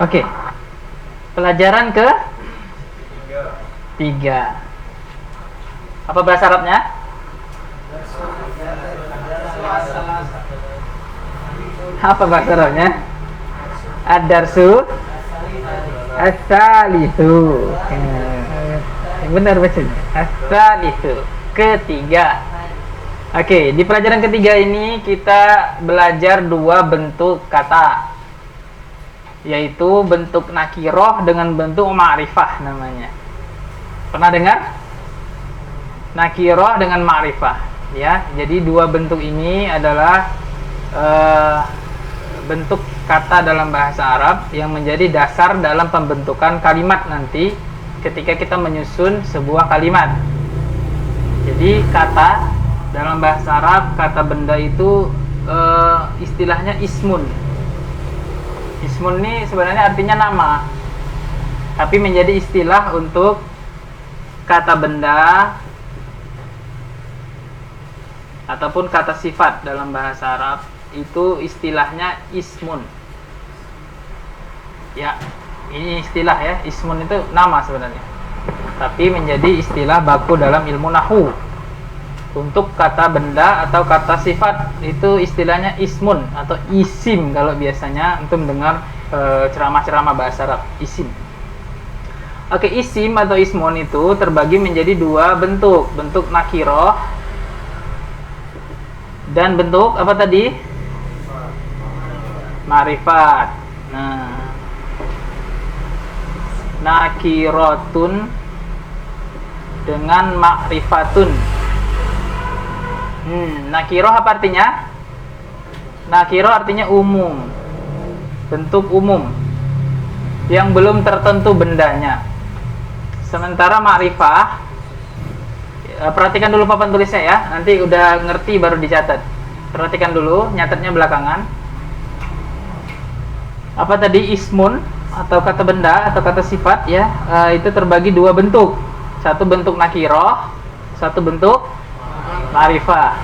Oke. Pelajaran ke 3. Apa bahasa Arabnya? Apa bahasa Arabnya? Ad-darsu as-salisu. Yang benar bacanya. As-salisu. Ketiga. Oke, di pelajaran ketiga ini kita belajar 2 bentuk kata, yaitu bentuk nakiroh dengan bentuk ma'rifah namanya. Pernah dengar? Nakiroh dengan ma'rifah, ya. Jadi 2 bentuk ini adalah bentuk kata dalam bahasa Arab yang menjadi dasar dalam pembentukan kalimat nanti ketika kita menyusun sebuah kalimat. Jadi kata dalam bahasa Arab, kata benda itu istilahnya ismun. Ismun ini sebenarnya artinya nama, tapi menjadi istilah untuk kata benda ataupun kata sifat dalam bahasa Arab. Itu istilahnya ismun. Ya, ini istilah ya. Ismun itu nama sebenarnya, tapi menjadi istilah baku dalam ilmu nahwu. Untuk kata benda atau kata sifat itu istilahnya ismun atau isim kalau biasanya untuk mendengar ceramah-ceramah bahasa Arab, isim. Oke, isim atau ismun itu terbagi menjadi 2 bentuk. Bentuk nakiroh dan bentuk apa tadi? Ma'rifat. Nah, nakirotun dengan ma'rifatun. Nakiroh apa artinya? Nakiroh artinya umum, bentuk umum yang belum tertentu bendanya. Sementara ma'rifah, perhatikan dulu papan tulisnya ya. Nanti udah ngerti baru dicatat. Perhatikan dulu, nyatetnya belakangan. Apa tadi? Ismun atau kata benda atau kata sifat ya. Itu terbagi 2 bentuk. Satu bentuk nakiroh, satu bentuk ma'rifah.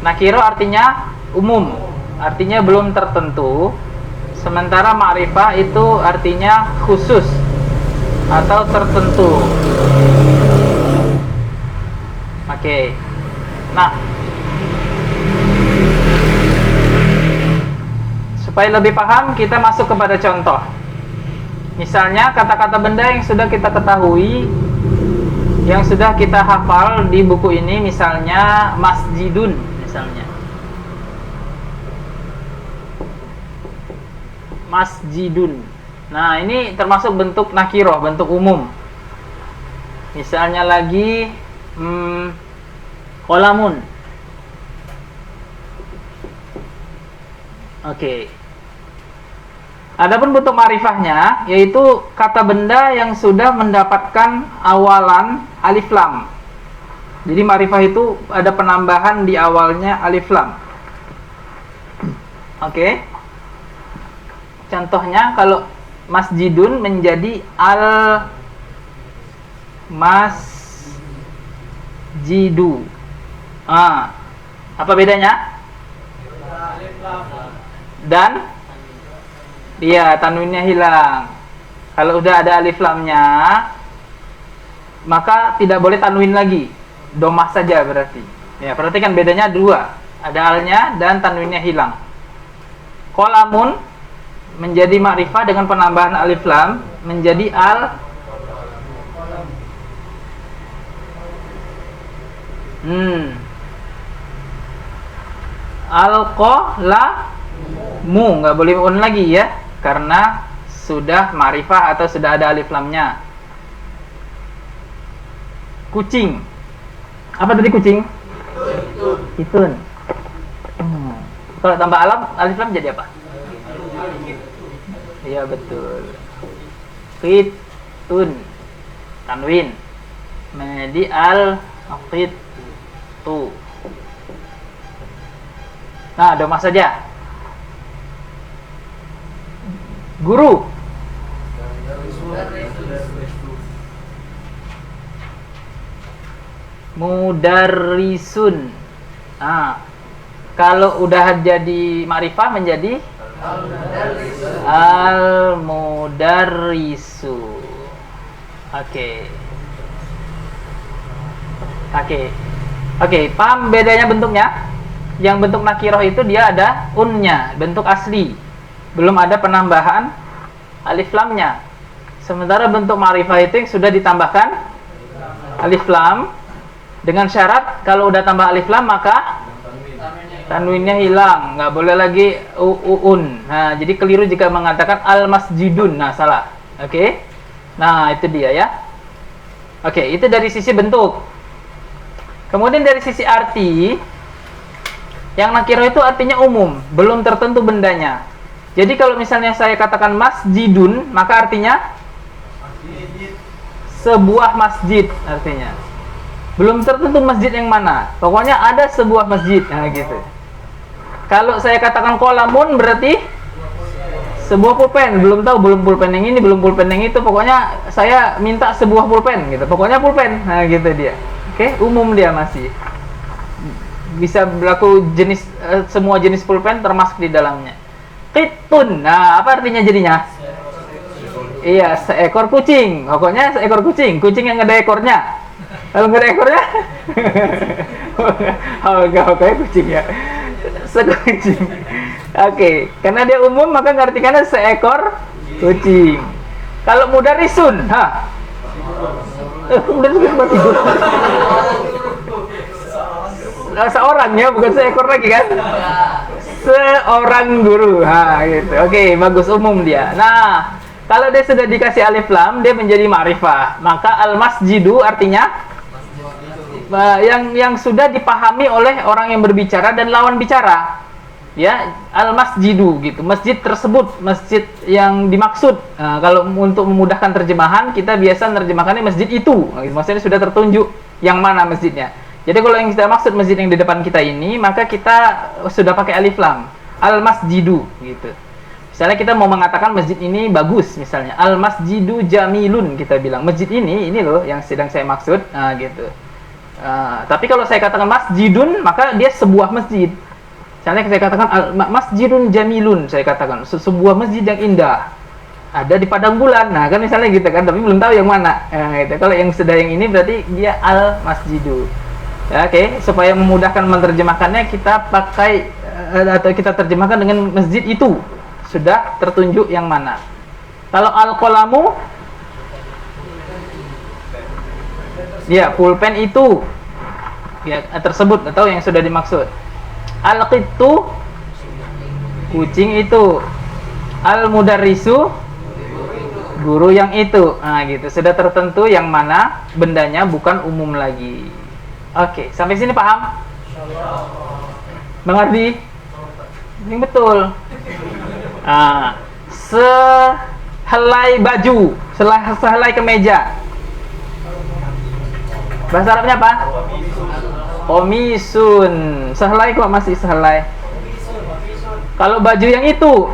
Nakiro artinya umum, artinya belum tertentu. Sementara ma'rifah itu artinya khusus atau tertentu. Oke. Nah, supaya lebih paham, kita masuk kepada contoh. Misalnya kata-kata benda yang sudah kita ketahui, yang sudah kita hafal di buku ini, misalnya masjidun, misalnya masjidun. Nah, ini termasuk bentuk nakiroh, bentuk umum. Misalnya lagi qalamun. Oke. Adapun bentuk ma'rifahnya yaitu kata benda yang sudah mendapatkan awalan alif lam. Jadi ma'rifah itu ada penambahan di awalnya alif lam. Oke. Contohnya kalau masjidun menjadi al masjidu. Apa bedanya? Dan iya, tanwinnya hilang. Kalau udah ada alif lamnya, maka tidak boleh tanwin lagi. Domah saja berarti. Ya, perhatikan bedanya dua. Ada alnya dan tanwinnya hilang. Qalamun menjadi ma'rifah dengan penambahan alif lam menjadi al al-qalamu, nggak boleh un lagi ya, karena sudah ma'rifah atau sudah ada alif lamnya. Kucing. Apa tadi kucing? Itun. Kalau tambah alif lam jadi apa? Iya betul. Qitun. Tanwin. Menjadi al-qitu. Nah, domah saja. Guru. Mudarrisun. Kalau udah jadi ma'rifah menjadi al-mudarrisu. Oke, paham bedanya bentuknya? Yang bentuk nakiroh itu dia ada unnya, bentuk asli. Belum ada penambahan alif lamnya. Sementara bentuk ma'rifah itu yang sudah ditambahkan alif lam dengan syarat kalau udah tambah alif lam maka tanwinnya hilang, nggak boleh lagi uun. Nah, jadi keliru jika mengatakan al masjidun. Nah, salah. Oke. Nah, itu dia ya. Oke, itu dari sisi bentuk. Kemudian dari sisi arti, yang nakiro itu artinya umum, belum tertentu bendanya. Jadi kalau misalnya saya katakan masjidun, maka artinya sebuah masjid artinya. Belum tertentu masjid yang mana. Pokoknya ada sebuah masjid. Nah, gitu. Kalau saya katakan qalamun berarti sebuah pulpen. Belum tahu, belum pulpen yang ini, belum pulpen yang itu. Pokoknya saya minta sebuah pulpen gitu. Pokoknya pulpen. Nah, gitu dia. Oke, umum dia masih. Bisa berlaku jenis semua jenis pulpen termasuk di dalamnya. Qitun. Nah, apa artinya jadinya? Iya, seekor kucing. Pokoknya seekor kucing. Kucing yang nggak ada ekornya. Kalau nggak ada ekornya, kayak kucing ya. Sekucing. Oke, karena dia umum maka ngartikannya seekor kucing. Kalau mudarrisun, mudarrisun cuma tidur. Seorang ya, bukan seekor lagi kan? Seorang guru. Gitu. Oke, bagus, umum dia. Nah, kalau dia sudah dikasih alif lam, dia menjadi ma'rifah. Maka al-masjidu artinya yang sudah dipahami oleh orang yang berbicara dan lawan bicara. Ya, al-masjidu gitu. Masjid tersebut, masjid yang dimaksud. Nah, kalau untuk memudahkan terjemahan, kita biasa menerjemahkannya masjid itu. Maksudnya sudah tertunjuk yang mana masjidnya. Jadi kalau yang kita maksud masjid yang di depan kita ini, maka kita sudah pakai alif lam. Al-masjidu gitu. Misalnya kita mau mengatakan masjid ini bagus, misalnya al-masjidu jamilun, kita bilang masjid ini loh yang sedang saya maksud. Nah, gitu. Tapi kalau saya katakan masjidun, maka dia sebuah masjid. Misalnya saya katakan masjidun jamilun, saya katakan sebuah masjid yang indah ada di padang bulan. Nah, kan misalnya gitu kan, tapi belum tahu yang mana. Nah, gitu. Kalau yang sudah yang ini berarti dia al masjidu. Ya, oke, supaya memudahkan menerjemahkannya kita pakai atau kita terjemahkan dengan masjid itu sudah tertunjuk yang mana. Kalau al-qalamu, ya pulpen itu ya tersebut atau yang sudah dimaksud. Al-qittu, kucing itu. Al-mudarrisu, guru yang itu. Nah gitu, sudah tertentu yang mana bendanya, bukan umum lagi. Oke, sampai sini paham? Mengerti? Ini betul. Nah, sehelai baju, sehelai kemeja. Bahasa Arabnya apa? Komisun. Sehelai kok masih sehelai. Kalau baju yang itu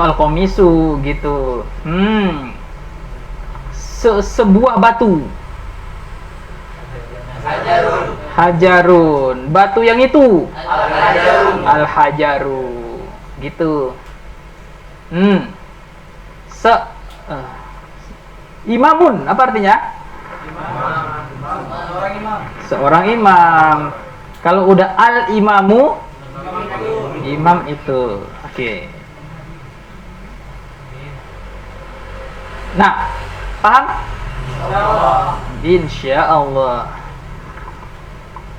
al-komisu gitu. Sebuah batu. Hajarun. Batu yang itu al-hajaru. Gitu. Imamun apa artinya? Seorang imam. Kalau udah al-imamu, imam itu. Oke. Nah, paham? Insya Allah.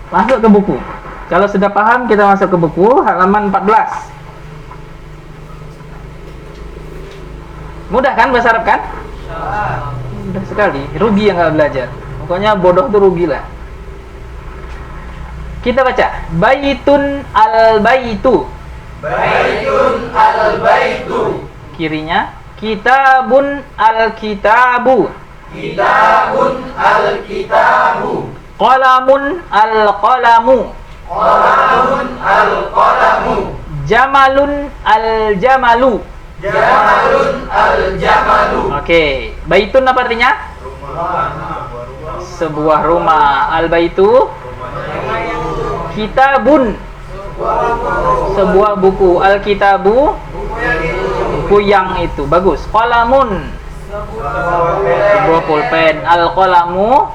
Masuk ke buku. Kalau sudah paham, kita masuk ke buku halaman 14. Mudah kan bahasa Arab kan? Mudah sekali. Rugi yang nggak belajar. Pokoknya bodoh tuh rugi lah. Kita baca. Baitun al-baitu. Baitun al-baitu. Kirinya. Kitabun al-kitabu. Kitabun al-kitabu. Qalamun al-qalamu. Qalamun al-qalamu. Jamalun al-jamalu. Jamalun al-jamalu. Oke, baitun apa artinya? Sebuah rumah. Al-baitu kitabun, sebuah buku. Al-kitabu, buku yang itu. Bagus. Qalamun, sebuah pulpen. Al-qalamu,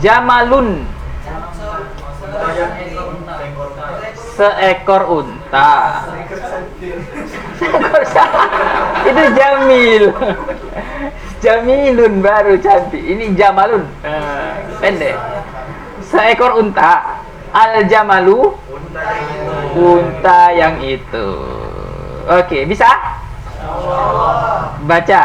jamalun, seekor unta. Seekor itu jamil. Jamilun baru cantik. Ini jamalun, pendek. Seekor unta. Al-jamalu, unta yang itu. Oke, bisa? Baca.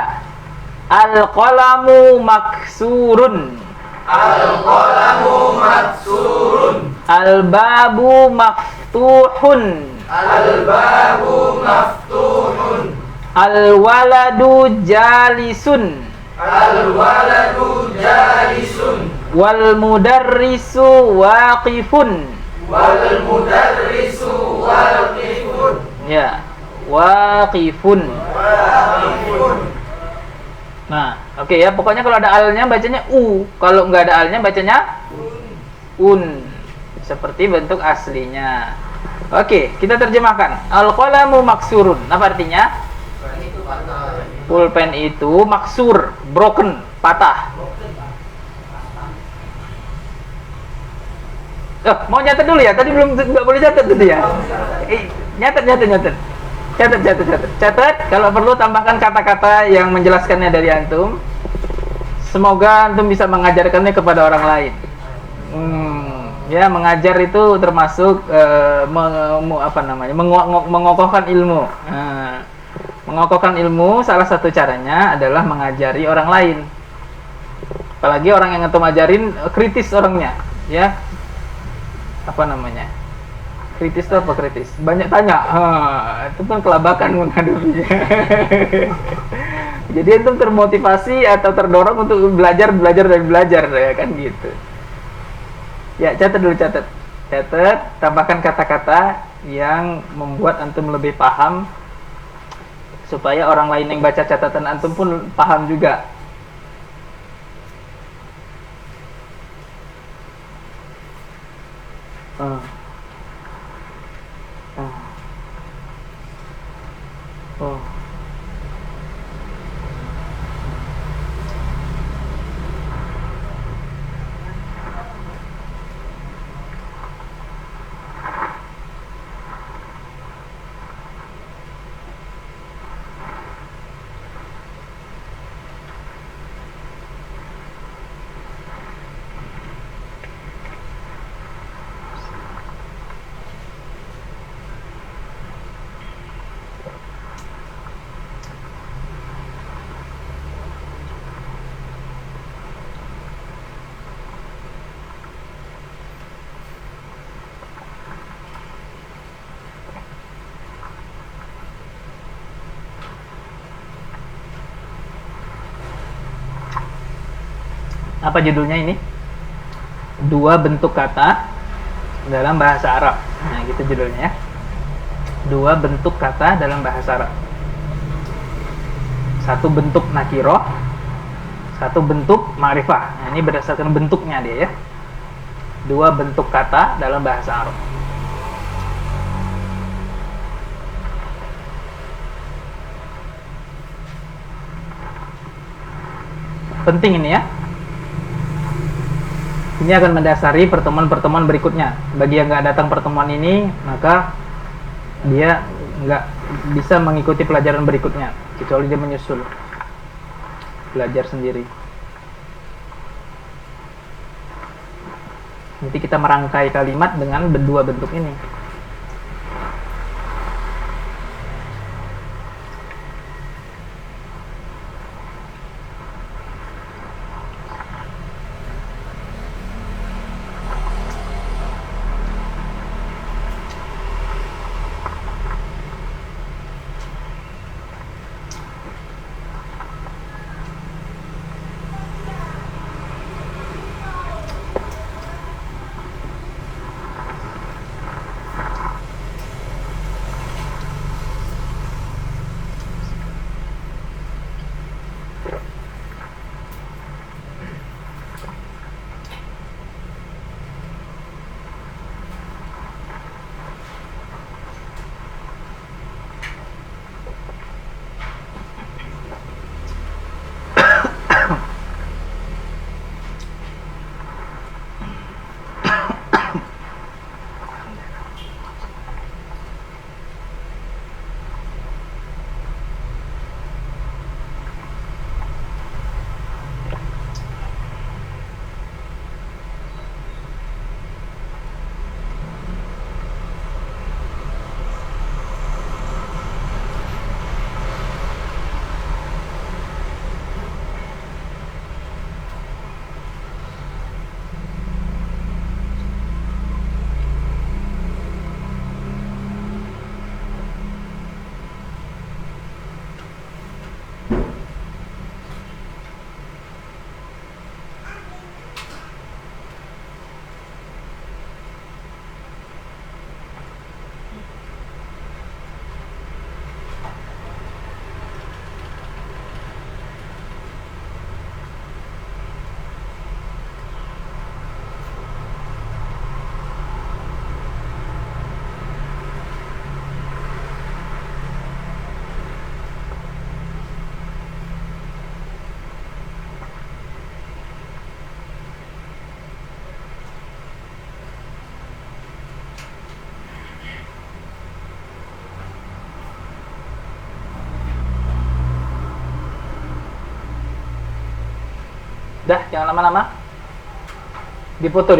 Al-qalamu maksurun. Al-qalamu maksurun. Al-babu maftuhun. Al-babu maftuhun. Al-waladu jalisun. Al-waladu jalisun. Wal mudarrisu waqifun. Wal mudarrisu waqifun. Ya, waqifun. Waqifun. Nah, oke ya, pokoknya kalau ada alnya bacanya u, kalau nggak ada alnya bacanya un. Seperti bentuk aslinya. Oke, kita terjemahkan. Al-qalamu maksurun. Apa artinya? Pulpen itu maksur, broken, patah. Mau nyatet dulu ya? Tadi belum, nggak boleh nyatet dulu ya? Nyatet. Catat. Kalau perlu tambahkan kata-kata yang menjelaskannya dari antum. Semoga antum bisa mengajarkannya kepada orang lain. Ya, mengajar itu termasuk mengokohkan ilmu. Mengokohkan ilmu salah satu caranya adalah mengajari orang lain. Apalagi orang yang antum ajarin kritis orangnya, ya. Kritis itu apa kritis? Banyak tanya. Itu kan kelabakan menghadapinya. Jadi antum termotivasi atau terdorong untuk belajar ya kan gitu. Ya, catat, tambahkan kata-kata yang membuat antum lebih paham supaya orang lain yang baca catatan antum pun paham juga. Ah. Ah. Oh. Apa judulnya ini? Dua bentuk kata dalam bahasa Arab. Nah, gitu judulnya ya. Dua bentuk kata dalam bahasa Arab. Satu bentuk nakiroh, satu bentuk ma'rifah. Nah, ini berdasarkan bentuknya dia ya. Dua bentuk kata dalam bahasa Arab. Penting ini ya. Ini akan mendasari pertemuan-pertemuan berikutnya. Bagi yang nggak datang pertemuan ini, maka dia nggak bisa mengikuti pelajaran berikutnya, kecuali dia menyusul belajar sendiri. Nanti kita merangkai kalimat dengan dua bentuk ini. Dah, jangan lama-lama. Dipoto.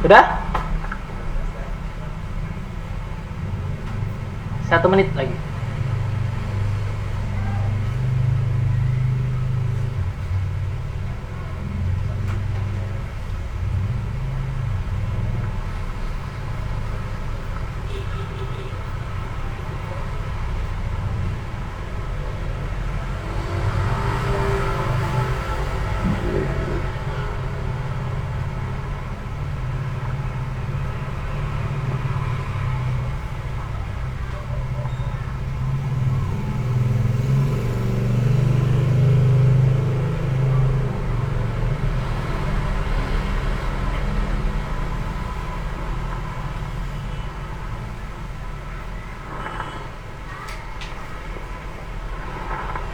Udah? 1 menit lagi.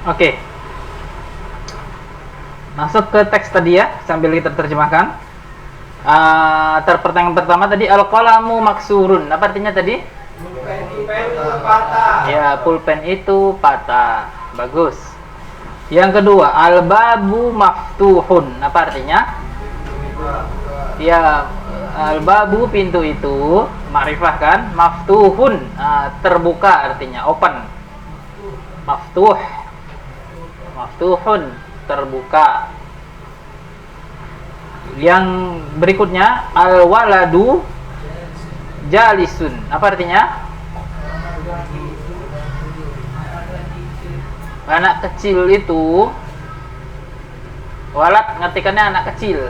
Oke. Masuk ke teks tadi ya, sambil kita terjemahkan. Pertanyaan pertama tadi al-qalamu maksurun. Apa artinya tadi? Pulpen itu patah. Ya, pulpen itu patah. Bagus. Yang kedua, al-babu maftuhun. Apa artinya? Ya, al-babu pintu itu, makrifah kan? Maftuhun, terbuka artinya, open. Maftuh. Maftuhun, terbuka. Yang berikutnya, al-waladu jalisun. Apa artinya? Anak kecil itu, walad ngetikannya anak kecil.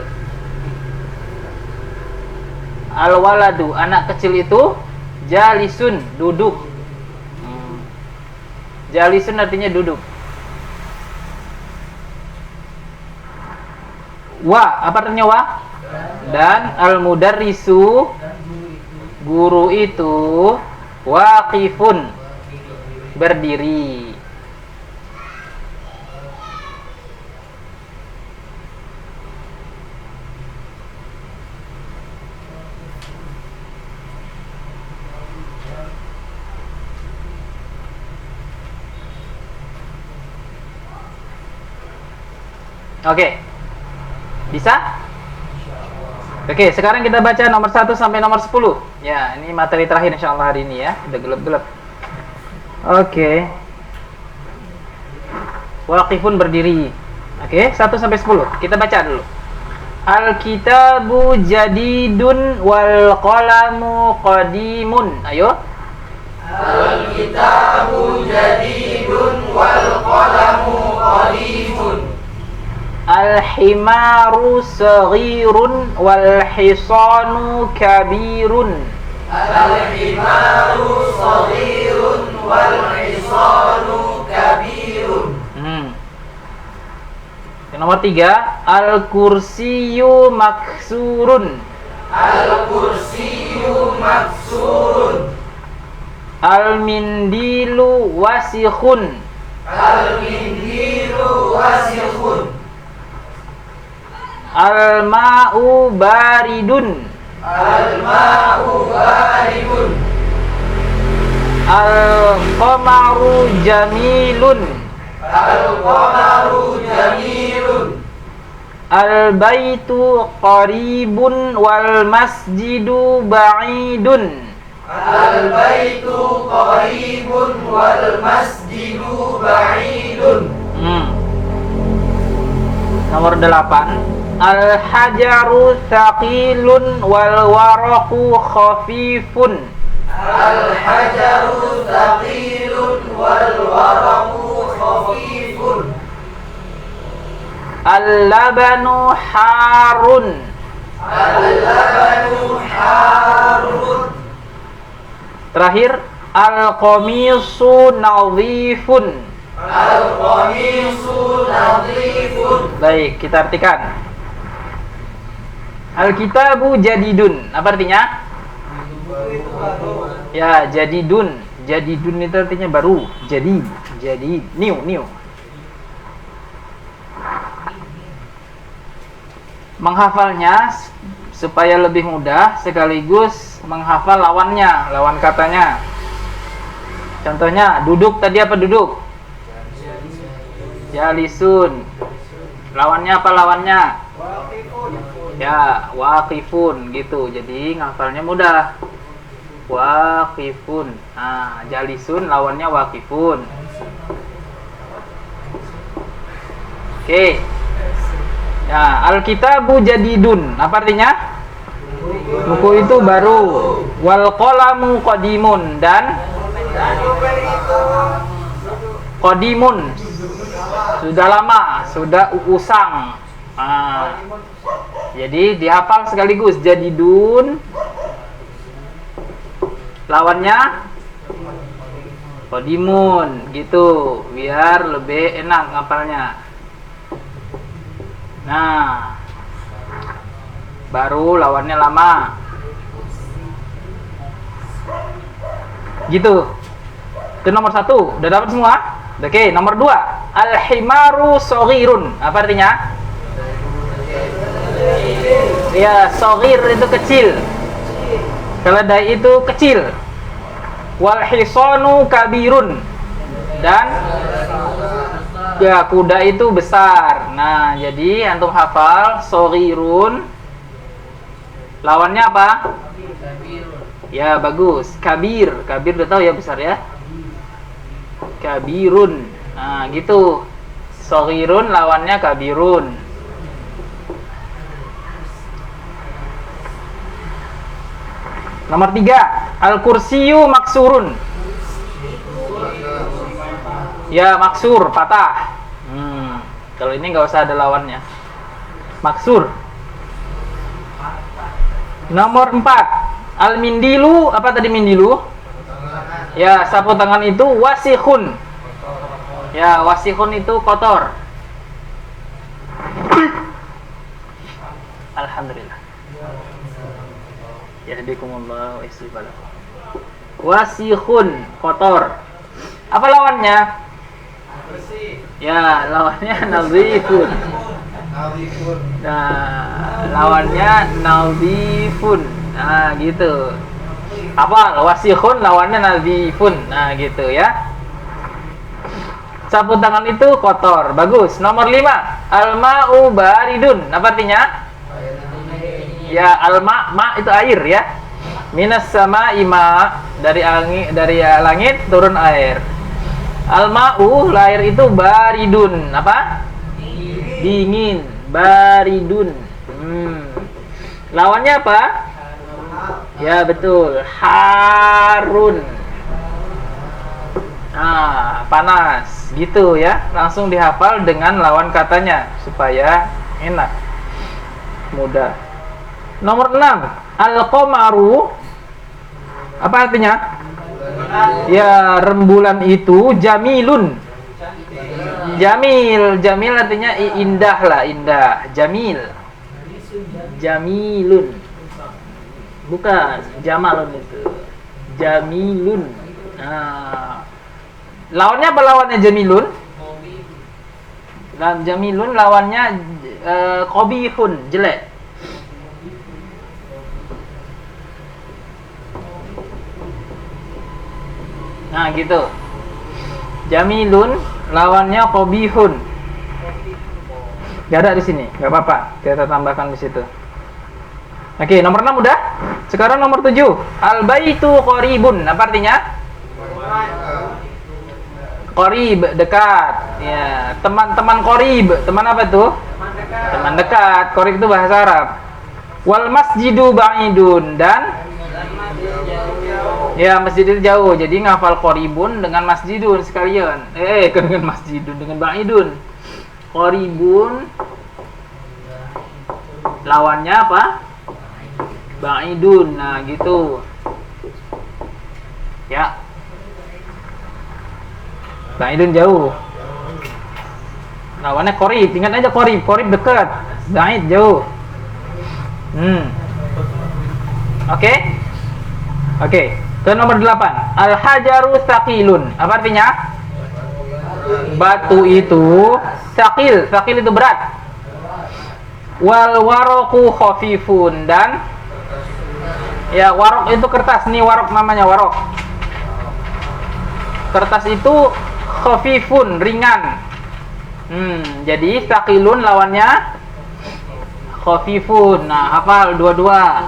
Al-waladu, anak kecil itu, jalisun, duduk. Jalisun artinya duduk. Wa, apa artinya wa? Dan al-mudarrisu, guru itu, waqifun, berdiri. Oke. Bisa? Oke, sekarang kita baca nomor 1 sampai nomor 10. Ya, ini materi terakhir insyaallah hari ini ya. Udah gelap-gelap. Oke. Waqifun, berdiri. Oke, 1 sampai 10. Kita baca dulu. Al-kitabu jadidun wal qalamu qadimun. Ayo. Al-kitabu jadidun wal qalamu qadimun. Al-himaru saghirun wal hisanu kabirun. Al-himaru saghirun wal hisanu kabirun. Yang nomor 3, al-kursiyu maksurun. Al-kursiyu maksurun. Al-mindilu wasikhun. Al-mindilu wasikhun. Al-ma'u baridun. Al-ma'u baridun. Al-qamaru jamilun. Al-qamaru jamilun. Al-baitu qaribun wal masjidu ba'idun. Al-baitu qaribun wal masjidu ba'idun. Nomor 8, al-hajaru thaqilun wal waraqu khafifun. Al-hajaru thaqilun wal waraqu khafifun. Al-labanu harun. Al-labanu harun. Terakhir, al-qamisu nadhifun. Al-qamisu nadhifun. Baik, kita artikan. Al-kitabu jadidun. Apa artinya? Ya, jadidun. Jadidun itu artinya baru. Jadi new. Menghafalnya supaya lebih mudah, sekaligus menghafal lawannya, lawan katanya. Contohnya, duduk tadi apa duduk? Jalisun. Lawannya apa lawannya? Ya, waqifun gitu. Jadi ngafalnya mudah. Waqifun. Nah, jalisun lawannya waqifun. Oke. Ya, al-kitabu jadidun. Apa artinya? Buku itu baru. Wal qalamu qadimun, dan qadimun sudah lama, sudah usang. Jadi dihafal sekaligus. Jadidun lawannya qadimun gitu, biar lebih enak ngapalnya. Nah, baru lawannya lama. Gitu. Itu nomor 1. Udah dapat semua? Oke, nomor 2. Al-himaru saghirun. Apa artinya? Ya, saghir itu kecil. Keledai itu kecil. Wal hisanu kabirun. Dan ya, kuda itu besar. Nah, jadi antum hafal saghirun. Lawannya apa? Ya, bagus. Kabir. Kabir udah tahu ya, besar ya. Kabirun. Nah, gitu. Saghirun lawannya kabirun. Nomor 3, al-kursiyu maksurun. Ya, maksur, patah. Kalau ini nggak usah ada lawannya. Maksur. Nomor 4, al-mindilu. Apa tadi mindilu? Ya, sapu tangan itu wasihun. Ya, wasihun itu kotor. Alhamdulillah. Yahdikumullah wa yuslih balakum. Wasihun, kotor. Apa lawannya? Bersih. Ya, lawannya nazifun. Nah, lawannya nazifun. Nah, gitu. Apa? Wasihun lawannya nazifun. Nah, gitu ya. Sapu tangan itu kotor. Bagus. Nomor 5, al-ma'u baridun. Apa artinya? Ya, al-ma', ma itu air ya. Minas sama'i ma, dari langit turun air. Al-ma'u, air itu baridun. Apa? Dingin. Baridun. Lawannya apa? Ya, betul. Harun. Nah, panas. Gitu ya. Langsung dihafal dengan lawan katanya supaya enak. Mudah. Nomor 6, al-qamaru. Apa artinya? Ya, rembulan itu jamilun. Jamil, jamil artinya indah lah, indah. Jamil. Jamilun. Bukan, jamalun itu. Jamilun. Nah, lawannya apa lawannya jamilun? Jamilun lawannya qabihun, jelek. Nah, gitu. Jamilun lawannya qabihun. Gak ada di sini, gak apa-apa. Kita tambahkan di situ. Oke, nomor 6 udah. Sekarang nomor 7. Al-baitu qaribun. Apa artinya? Qarib, dekat. Ya, teman-teman qarib. Teman apa tuh? Teman dekat. Qarib itu bahasa Arab. Wal masjidu ba'idun, dan ya, masjid itu jauh. Jadi ngafal qaribun dengan masjidun sekalian. Dengan masjidun, dengan ba'idun. Qaribun lawannya apa? Ba'idun. Nah, gitu. Ya. Ba'idun jauh. Lawannya qarib. Ingat aja qarib. Qarib dekat. Ba'id jauh. Oke? Oke. Ke nomor 8. Al-hajaru thaqilun. Apa artinya? Batu itu thaqil. Thaqil itu berat. Wal waraqu khafifun, dan ya, waraq itu kertas. Nih waraq namanya, waraq. Kertas itu khafifun, ringan. Jadi thaqilun lawannya khafifun. Nah, hafal dua-dua.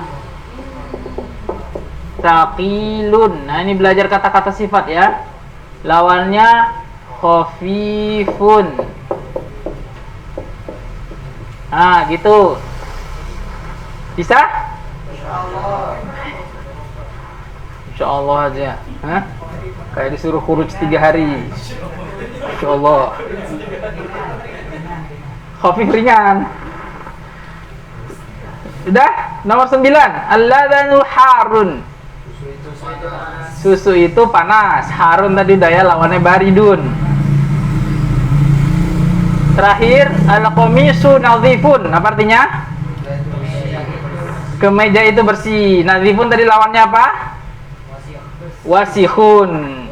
Thaqilun. Nah, ini belajar kata-kata sifat ya. Lawannya khafifun. Nah, gitu. Bisa? Insyaallah aja. Hah? Kayak disuruh khuruj 3 hari. Insyaallah. Khafif, ringan. Udah, nomor 9. Al-ladhanu harun. Susu itu panas. Harun tadi daya lawannya baridun. Terakhir, al-qamisu nadhifun. Apa artinya? Kemeja itu bersih. Nadhifun tadi lawannya apa? Wasihun.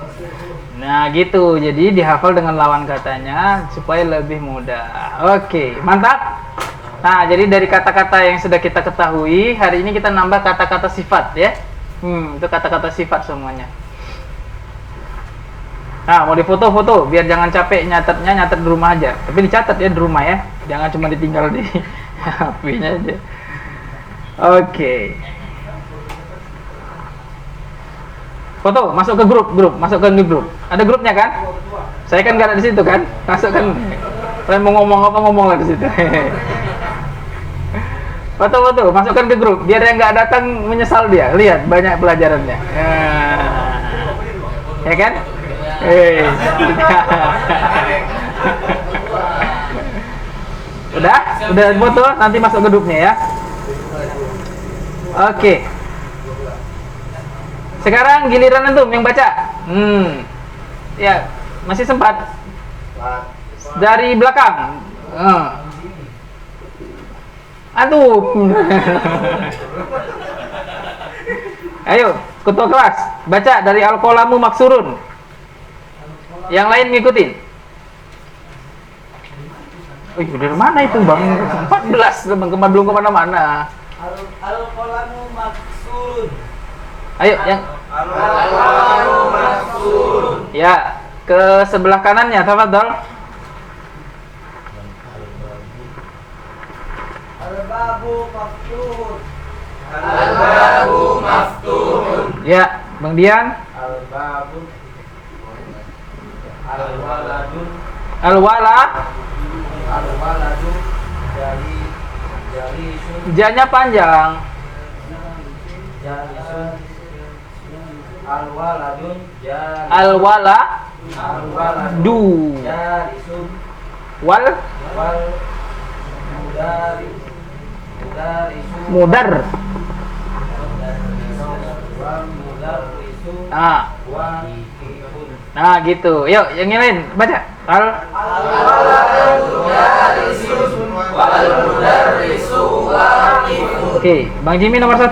Nah gitu, jadi dihafal dengan lawan katanya supaya lebih mudah. Oke, mantap. Nah, jadi dari kata-kata yang sudah kita ketahui, hari ini kita nambah kata-kata sifat ya. Itu kata-kata sifat semuanya. Nah, mau difoto-foto biar jangan capek nyatetnya, nyatet di rumah aja. Tapi dicatat ya di rumah ya, jangan cuma ditinggal di HP-nya aja. Oke. Foto, masuk ke grup, masuk ke grup. Ada grupnya kan? Saya kan nggak ada di situ kan? Masuk kan? Saya mau ngomong apa ngomonglah di situ. Foto, masukkan ke grup. Biar yang nggak datang menyesal dia. Lihat banyak pelajarannya. Ya kan? Udah foto, nanti masuk ke grupnya ya. Oke. Sekarang giliran antum yang baca. Ya, masih sempat. Dari belakang. Aduh. Ayo, ketua kelas, baca dari al-qalamu maksurun. Yang lain ngikutin. Dari mana itu bang? 14, bang, belum kemana-mana. Al-qalamu maksurun. Ayo, yang Al-qalamu maksurun. ya, ke sebelah kanannya, tafadhol. Al-babu maftuhun. Al-babu maftuhun. Ya, Bang Dian. Al-babu Al-waladun Al-wala, Al-waladun Jalisun janya panjang. Jalisun Al-waladun Al-wala, Al-waladun du, Jalisun wal, Wal Mudarisun mudar. Wal mudarisu Waqifun. Nah, gitu. Yuk, yang lain baca. Al-waladun jalisun wal mudarrisu waqifun. Oke, Bang Jimmy nomor 1.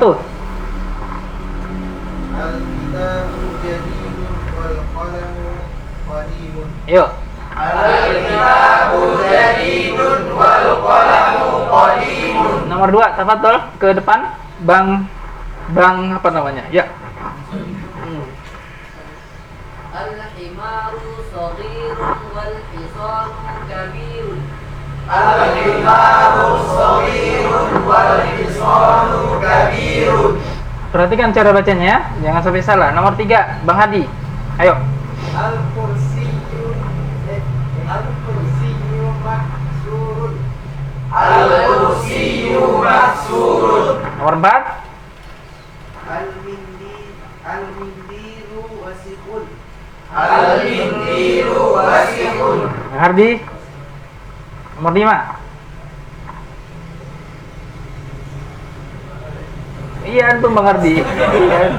Al-kitabu jadidun wal qalamu qadimun. Yuk. Al-kitabu jadidun wal qalamu qadimun. Nomor 2, tafadhol ke depan. Bang apa namanya? Ya. Al-himaru saghirun wal hisanu kabirun. Al-himaru shaghirun wal hisanu kabirun. Perhatikan cara bacanya ya. Jangan sampai salah. Nomor 3, Bang Hadi. Ayo. Al-kursiyyu maksurun. Al-kursiyyu maksurun. Nomor 4, Al-mindiru wasiqun. Al-mindiru wasiqun. Bang Hardi. Nomor 5. Iya, antum Bang Hardi. Iya.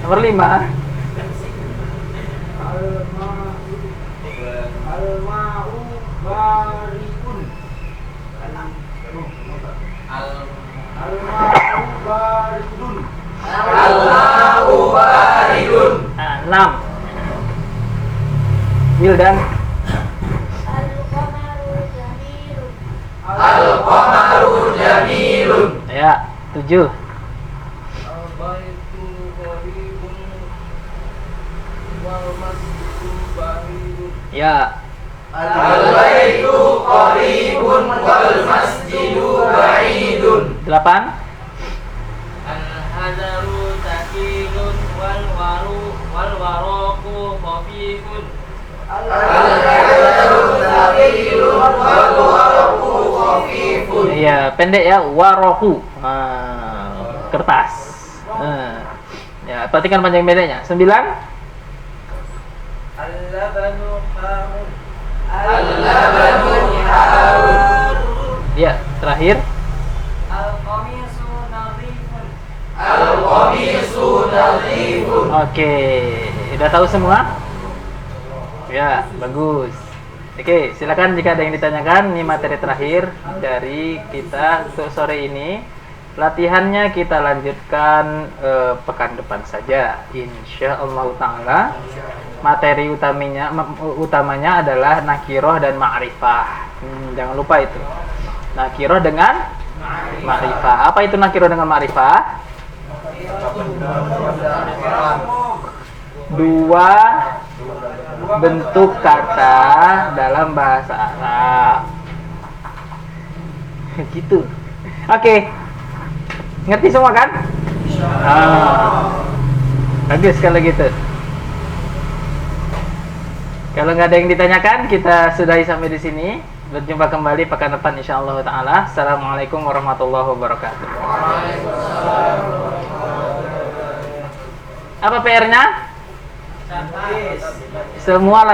Nomor 5. Al-ma'u barikun. Al-ma'u baridun. Al-ma'u baridun. Nah, 6. Wildan. Al-qamaru jamilun. Al-qamaru jamilun. Ya, 7. Al-baitu qaribun wal masjidu ba'idun. Ya. Al-baitu qaribun wal masjidu ba'idun. 8. Al-hadaru takilun wal waraku khafifun. Al-hadaru taqilun wal waraqu khafifun. Iya, pendek ya, waroku. Kertas. Ya, perhatikan panjang pendeknya. 9. Al-labanu hamun. Al-labanu harun. Ya, terakhir. Al-qamisu nadhifun. Al-qamisu nadhifun. Oke, udah tahu semua? Ya, bagus. Oke, silakan jika ada yang ditanyakan. Ini materi terakhir dari kita untuk sore ini. Latihannya kita lanjutkan pekan depan saja, insyaallah taala. Materi utamanya adalah nakiroh dan ma'rifah. Jangan lupa itu. Nakiroh dengan ma'rifah. Apa itu nakiroh dengan ma'rifah? Dua bentuk kata dalam bahasa Arab. Gitu. Oke. Ngerti semua kan? Bagus kalau gitu. Kalau nggak ada yang ditanyakan, kita sudahi sampai di sini. Berjumpa kembali pekan depan insyaallah taala. Assalamualaikum warahmatullahi wabarakatuh. Apa PR-nya? Semua